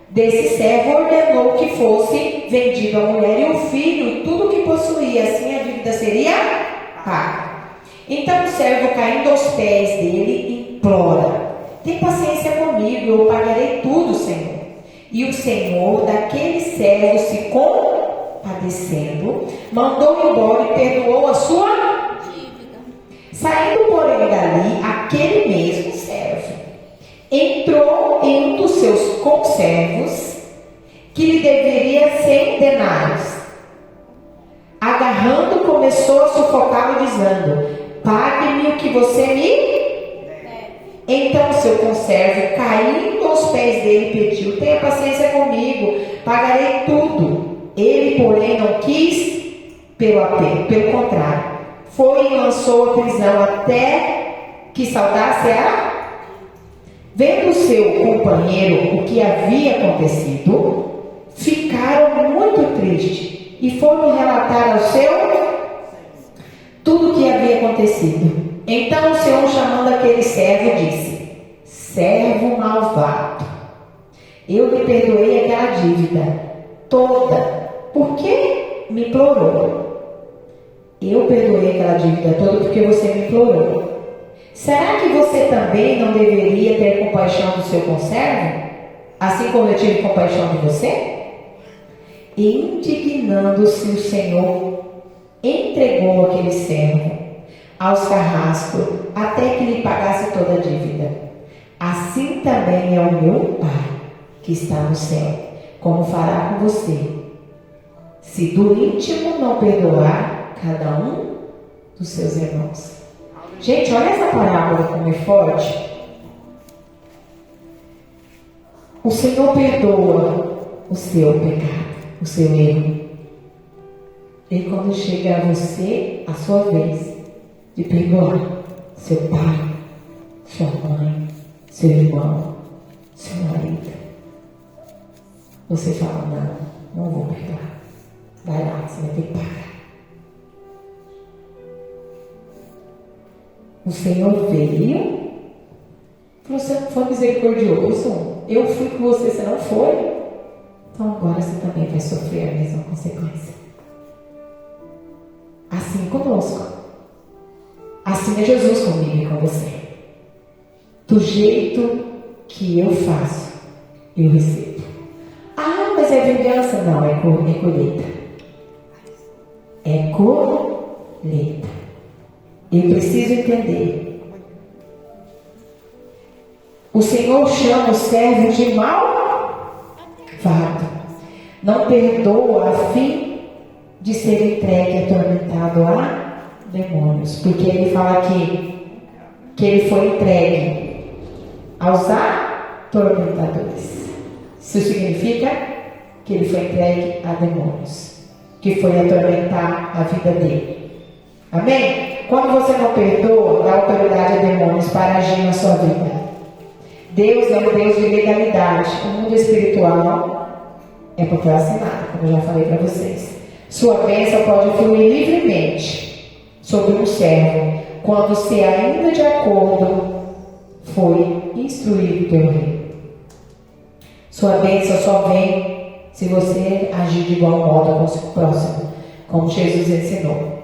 desse servo ordenou que fosse vendido a mulher e o filho e tudo o que possuía, assim a dívida seria paga. Então o servo, caindo aos pés dele, implora: Tem paciência comigo, eu pagarei tudo, Senhor. E o senhor daquele servo, se compadecendo, mandou embora e perdoou a sua Dívida. Saindo, porém, dali, aquele mesmo servo entrou em um dos seus conservos, que lhe deveria 100 denários. Agarrando, começou a sufocá-lo, dizendo: Pague-me o que você me deve. Então seu conservo, caindo aos pés dele, pediu: Tenha paciência comigo, pagarei tudo. Ele, porém, não quis pelo apelo, pelo contrário, foi e lançou a prisão até que saudasse a... Vendo o seu companheiro o que havia acontecido, ficaram muito tristes e foram relatar ao seu tudo o que havia acontecido. Então o Senhor, chamando aquele servo, disse: Servo malvado, eu lhe perdoei aquela dívida toda, porque me implorou. Eu perdoei aquela dívida toda porque você me implorou. Será que você também não deveria ter compaixão do seu conservo, assim como eu tive compaixão de você? Indignando-se, o Senhor entregou aquele servo aos carrascos até que lhe pagasse toda a dívida. Assim também é o meu Pai que está no céu, como fará com você, se do íntimo não perdoar cada um dos seus irmãos. Gente, olha essa parábola como é forte. O Senhor perdoa o seu pecado, o seu erro. E quando chega a você, a sua vez, de perdoar seu pai, sua mãe, seu irmão, seu marido. Você fala, não vou perdoar. Vai lá, você vai ter que pagar. O Senhor veio, você não foi misericordioso, eu fui com você, você não foi. Então agora você também vai sofrer a mesma consequência. Assim conosco. Assim é Jesus comigo e com você. Do jeito que eu faço, eu recebo. Ah, mas é vingança? Não, é colheita. É colheita. Eu preciso entender. O Senhor chama o servo de malvado. Não perdoa a fim de ser entregue e atormentado a demônios. Porque ele fala aqui que ele foi entregue aos atormentadores. Isso significa que ele foi entregue a demônios, que foi atormentar a vida dele. Amém? Quando você não perdoa, dá autoridade a demônios para agir na sua vida. Deus é um Deus de legalidade. O mundo espiritual é papel assinado, como eu já falei para vocês. Sua bênção pode fluir livremente sobre um servo, quando se ainda de acordo foi instruído pelo rei. Sua bênção só vem se você agir de igual modo com o próximo, como Jesus ensinou.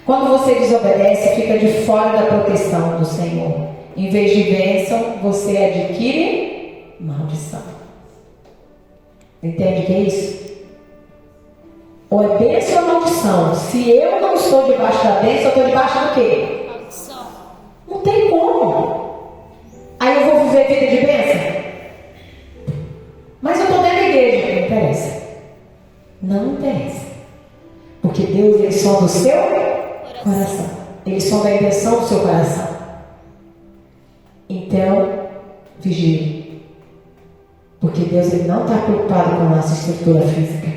Quando você desobedece, fica de fora da proteção do Senhor. Em vez de bênção, você adquire maldição. Entende o que é isso? Ou é bênção ou maldição? Se eu não estou debaixo da bênção, eu estou debaixo do quê? Maldição. Não tem como. Aí eu vou viver vida de bênção? Mas eu estou dentro da igreja. Não interessa. Não interessa. Porque Deus, Ele sonda o seu coração. Ele sonda a intenção do seu coração. Então, vigie. Porque Deus, Ele não está preocupado com a nossa estrutura física,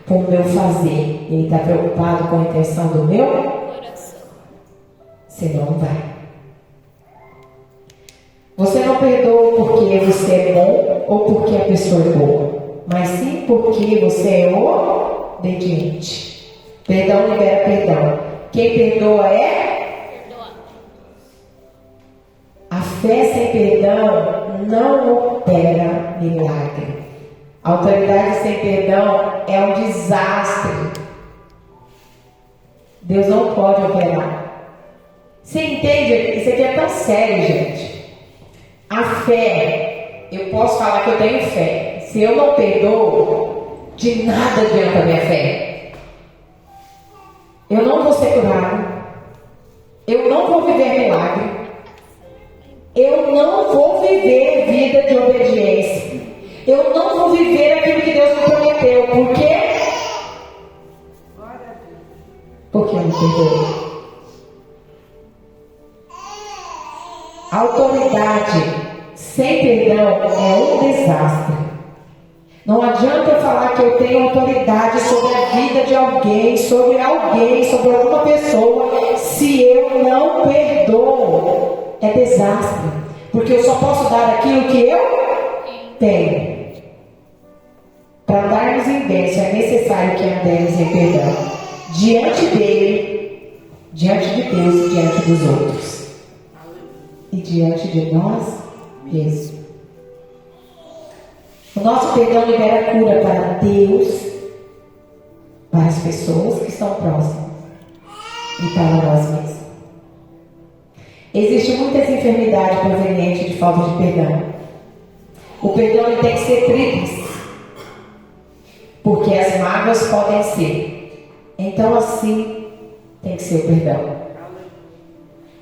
com o meu fazer. Ele está preocupado com a intenção do meu Coração. Senão não vai. Você não perdoa porque você é bom ou porque a pessoa é boa, mas sim porque você é obediente. Perdão libera perdão. Quem perdoa é? Perdoar. A fé sem perdão não opera milagre. A autoridade sem perdão é um desastre. Deus não pode operar. Você entende? Isso aqui é tão sério, gente. A fé, eu posso falar que eu tenho fé. Se eu não perdoo, de nada adianta a minha fé. Eu não vou ser curado. Eu não vou viver milagre. Eu não vou viver vida de obediência. Eu não vou viver aquilo que Deus me prometeu. Por quê? Porque eu não perdoei. Autoridade sem perdão é um desastre. Não adianta eu falar que eu tenho autoridade sobre a vida de alguém, sobre alguma pessoa, se eu não perdoo. É desastre. Porque eu só posso dar aquilo que eu tenho. Para andarmos em bênção é necessário que andemos em perdão. Diante dele, diante de Deus e diante dos outros. E diante de nós mesmos. O nosso perdão libera cura para Deus, para as pessoas que estão próximas e para nós mesmos. Existem muitas enfermidades provenientes de falta de perdão. O perdão ele tem que ser tríplice, porque as mágoas podem ser. Então assim tem que ser o perdão.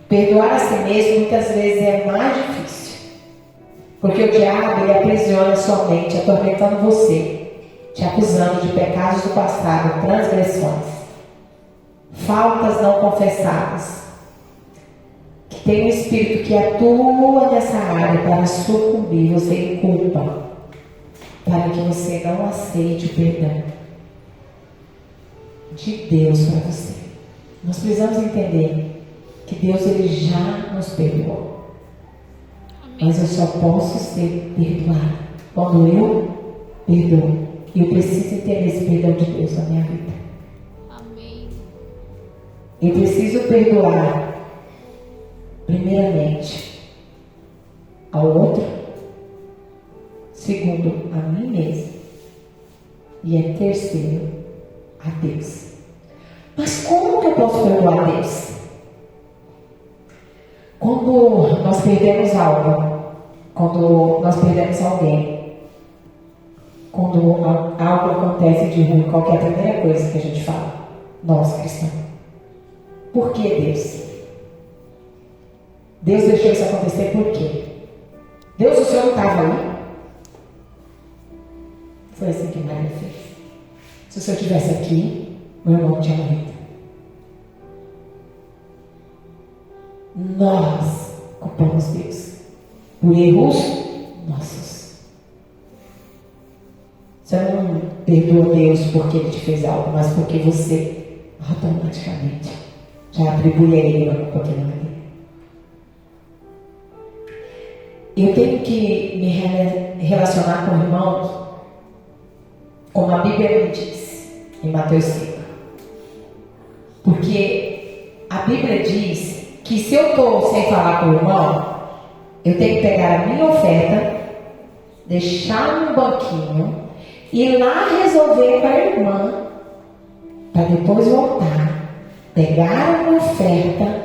Perdoar a si mesmo muitas vezes é mais difícil. Porque o diabo ele aprisiona a sua mente, atormentando você, te acusando de pecados do passado, transgressões, faltas não confessadas. Que tem um espírito que atua nessa área para sucumbir você em culpa, para que você não aceite o perdão de Deus para você. Nós precisamos entender que Deus ele já nos perdoou. Amém. Mas eu só posso ser perdoado quando eu perdoo. E eu preciso entender esse perdão de Deus na minha vida. Amém. Eu preciso perdoar, primeiramente, ao outro, segundo, a mim mesmo, e terceiro, a Deus. Mas como que eu posso perdoar a Deus? Quando nós perdemos algo, quando nós perdemos alguém, quando algo acontece de ruim, qual que é a primeira coisa que a gente fala? Nós, cristãos. Por que Deus? Deus deixou isso acontecer por quê? Deus, o Senhor não estava ali? Foi assim que Maria fez. Se o Senhor estivesse aqui, meu irmão tinha morrido. Nós culpamos Deus por erros nossos. Você não perdoa Deus porque Ele te fez algo, mas porque você automaticamente já atribui a Ele uma culpa que não é dele. Eu tenho que me relacionar com irmãos como a Bíblia me diz em Mateus 5. Porque a Bíblia diz que se eu estou sem falar com o irmão, eu tenho que pegar a minha oferta, deixar num banquinho, ir lá resolver com a irmã, para depois voltar, pegar a minha oferta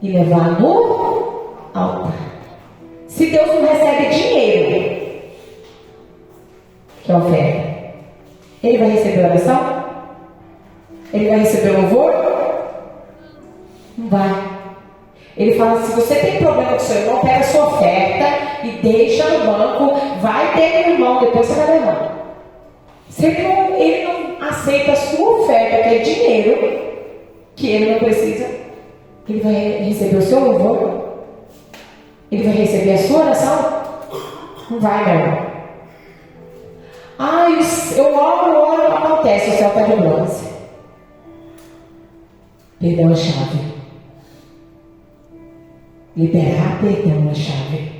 e levar no altar. Se Deus não recebe dinheiro, que é oferta, Ele vai receber oração? Ele vai receber louvor? Não vai. Ele fala, se você tem problema com seu irmão, pega a sua oferta e deixa no banco, vai ter um irmão, depois você vai levar. Se ele não aceita a sua oferta, que é dinheiro, que ele não precisa, ele vai receber o seu louvor? Ele vai receber a sua oração? Não vai, não. Eu oro, não acontece, o céu está de bronze. Perdão é a chave. Liberar perdão é a chave.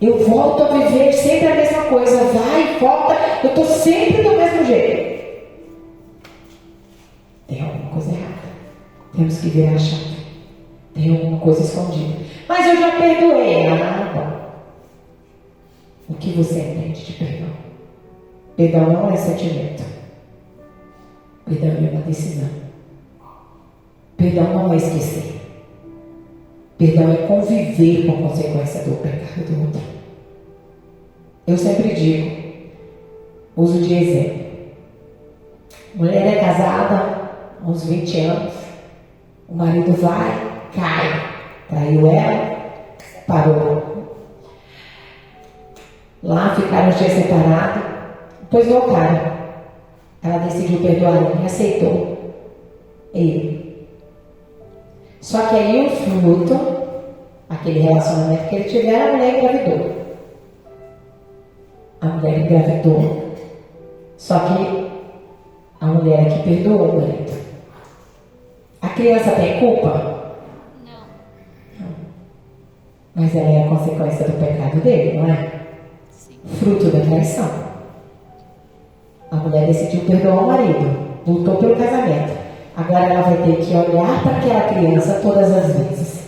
Eu volto a viver sempre a mesma coisa. Vai, volta. Eu estou sempre do mesmo jeito. Tem alguma coisa errada. Temos que virar a chave. Tem alguma coisa escondida. Mas eu já perdoei. Bom. O que você entende de perdão? Perdão não é sentimento. Perdão é uma decisão. Perdão não é esquecer. Perdão é conviver com a consequência do pecado do outro. Eu sempre digo, uso de exemplo. Mulher é casada há uns 20 anos. O marido vai, cai. Traiu ela, parou. Lá ficaram os dias separados. Depois voltaram. Ela decidiu perdoar ele e aceitou ele. Só que aí o fruto, aquele relacionamento que ele tiver, a mulher engravidou. A mulher engravidou. Só que a mulher que perdoou o marido. A criança tem culpa? Não. Mas ela é a consequência do pecado dele, não é? Sim. Fruto da traição. A mulher decidiu perdoar o marido, lutou pelo casamento. Agora ela vai ter que olhar para aquela criança todas as vezes.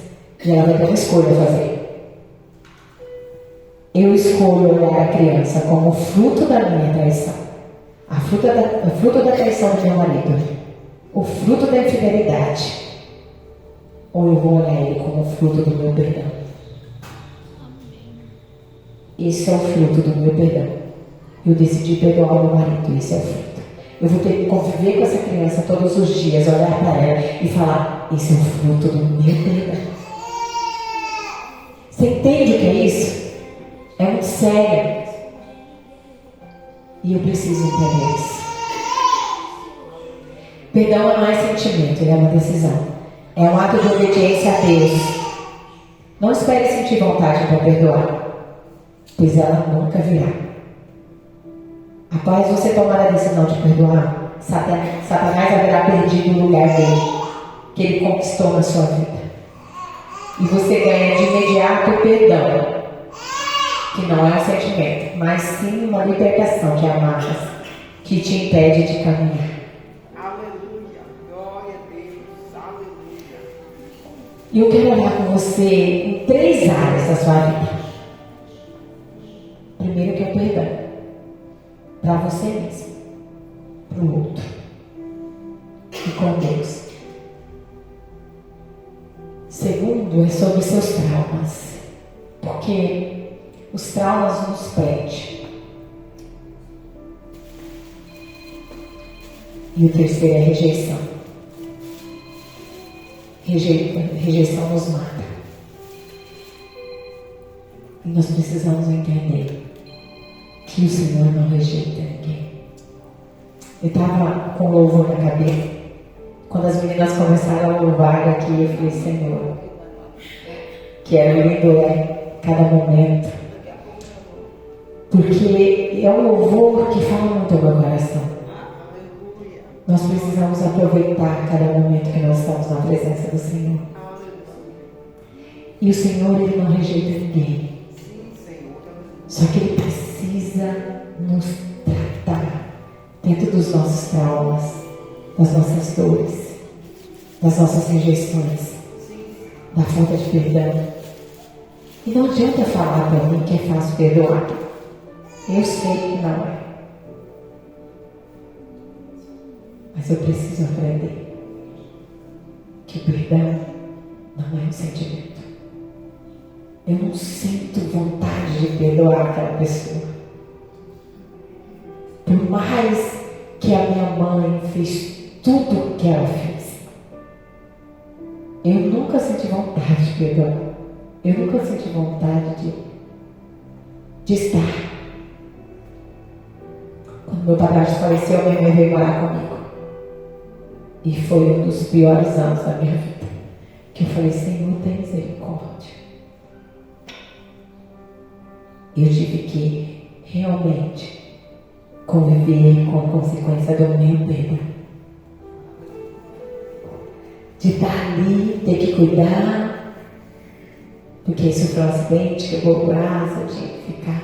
E ela vai ter uma escolha a fazer. Eu escolho olhar a criança como fruto da minha traição. O fruto da traição do meu marido. O fruto da infidelidade. Ou eu vou olhar ele como fruto do meu perdão. Amém. Esse é o fruto do meu perdão. Eu decidi perdoar o meu marido. Esse é o fruto. Eu vou ter que conviver com essa criança todos os dias, olhar para ela e falar, esse é o fruto do meu perdão. Você entende o que é isso? É muito sério. E eu preciso entender isso. Perdão não é sentimento, ele é uma decisão. É um ato de obediência a Deus. Não espere sentir vontade para perdoar, pois ela nunca virá. Após você tomar a decisão de perdoar, Satanás haverá perdido o lugar dele, que ele conquistou na sua vida. E você ganha de imediato o perdão, que não é um sentimento, mas sim uma libertação de amarras que te impede de caminhar. Aleluia. Glória a Deus. Aleluia. E eu quero orar com você em 3 áreas da sua vida. Primeiro que é o perdão. Para você mesmo. Para o outro. E com Deus. Segundo é sobre seus traumas. Porque os traumas nos prendem. E o terceiro é rejeição. Rejeição nos mata. E nós precisamos entender que o Senhor não rejeita ninguém. Eu estava com louvor na cabeça. Quando as meninas começaram a louvar aqui, eu falei, Senhor, quero lindo cada momento. Porque é um louvor que fala muito ao meu coração. Nós precisamos aproveitar cada momento que nós estamos na presença do Senhor. E o Senhor, Ele não rejeita ninguém. Só que Ele precisa nos tratar dentro dos nossos traumas, das nossas dores, das nossas rejeições, da falta de perdão. E não adianta falar para mim que é fácil perdoar. Eu sei que não é. Mas eu preciso aprender que o perdão não é um sentimento. Eu não sinto vontade de perdoar aquela pessoa. Por mais que a minha mãe fez tudo o que ela fez, eu nunca senti vontade de perdoar. Eu nunca senti vontade de estar. Quando meu padrasto faleceu, minha mãe veio morar comigo. E foi um dos piores anos da minha vida. Que eu falei, Senhor, tem misericórdia. Eu tive que realmente conviver com a consequência do meu perdão. De estar ali, ter que cuidar. Porque ele sofreu um acidente, quebrou o braço, eu tinha que ficar.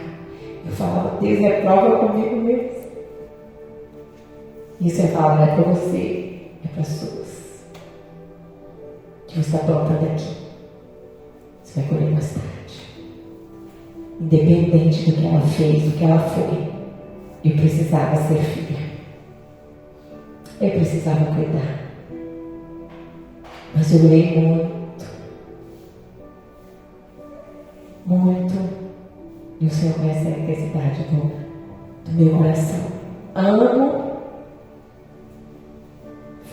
Eu falava, Deus, é prova comigo mesmo. E você fala, não é para você. É para as suas. Que você está plantando aqui. Você vai colher mais tarde. Independente do que ela fez, do que ela foi, eu precisava ser filha. Eu precisava cuidar. Mas eu orei muito. Muito. E o Senhor conhece a necessidade do meu coração. Amo.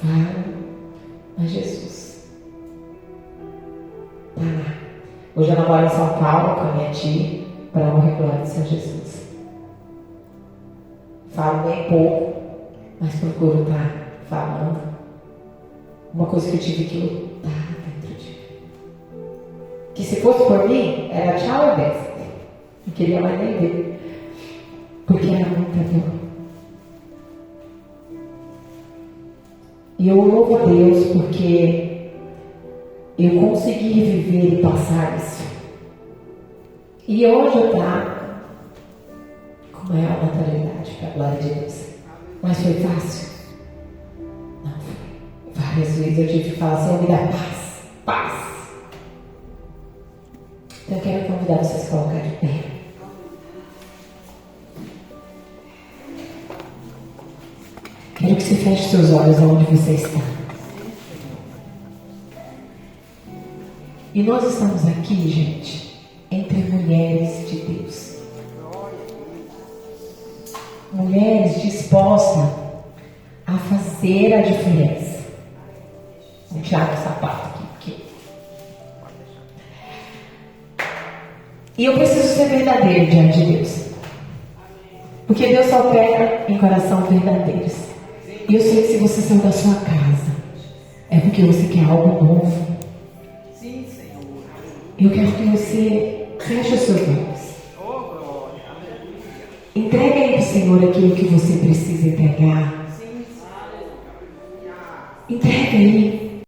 Falo, mas Jesus está lá. Hoje eu namoro em São Paulo com a minha tia, para a honra e glória do Senhor Jesus. Falo bem pouco, mas procuro estar falando. Uma coisa que eu tive que lutar dentro de mim. Que se fosse por mim, era tchau e benção. Não queria mais nem ver. Porque era muita dor. E eu louvo a Deus porque eu consegui viver e passar isso. E hoje eu trago com maior naturalidade para a glória de Deus. Mas foi fácil? Não foi. Várias vezes eu tive que falar, Senhor, me dá paz. Paz. Então eu quero convidar vocês a colocar de pé. Quero que você feche seus olhos onde você está. E nós estamos aqui, gente, entre mulheres de Deus. Mulheres dispostas a fazer a diferença. Vou tirar o sapato aqui. E eu preciso ser verdadeiro diante de Deus. Porque Deus só opera em coração verdadeiros. E eu sei que se você saiu da sua casa, é porque você quer algo novo. Sim, Senhor. Eu quero que você feche os seus olhos. Oh, glória. Aleluia. Entregue aí para o Senhor aquilo que você precisa entregar. Sim, E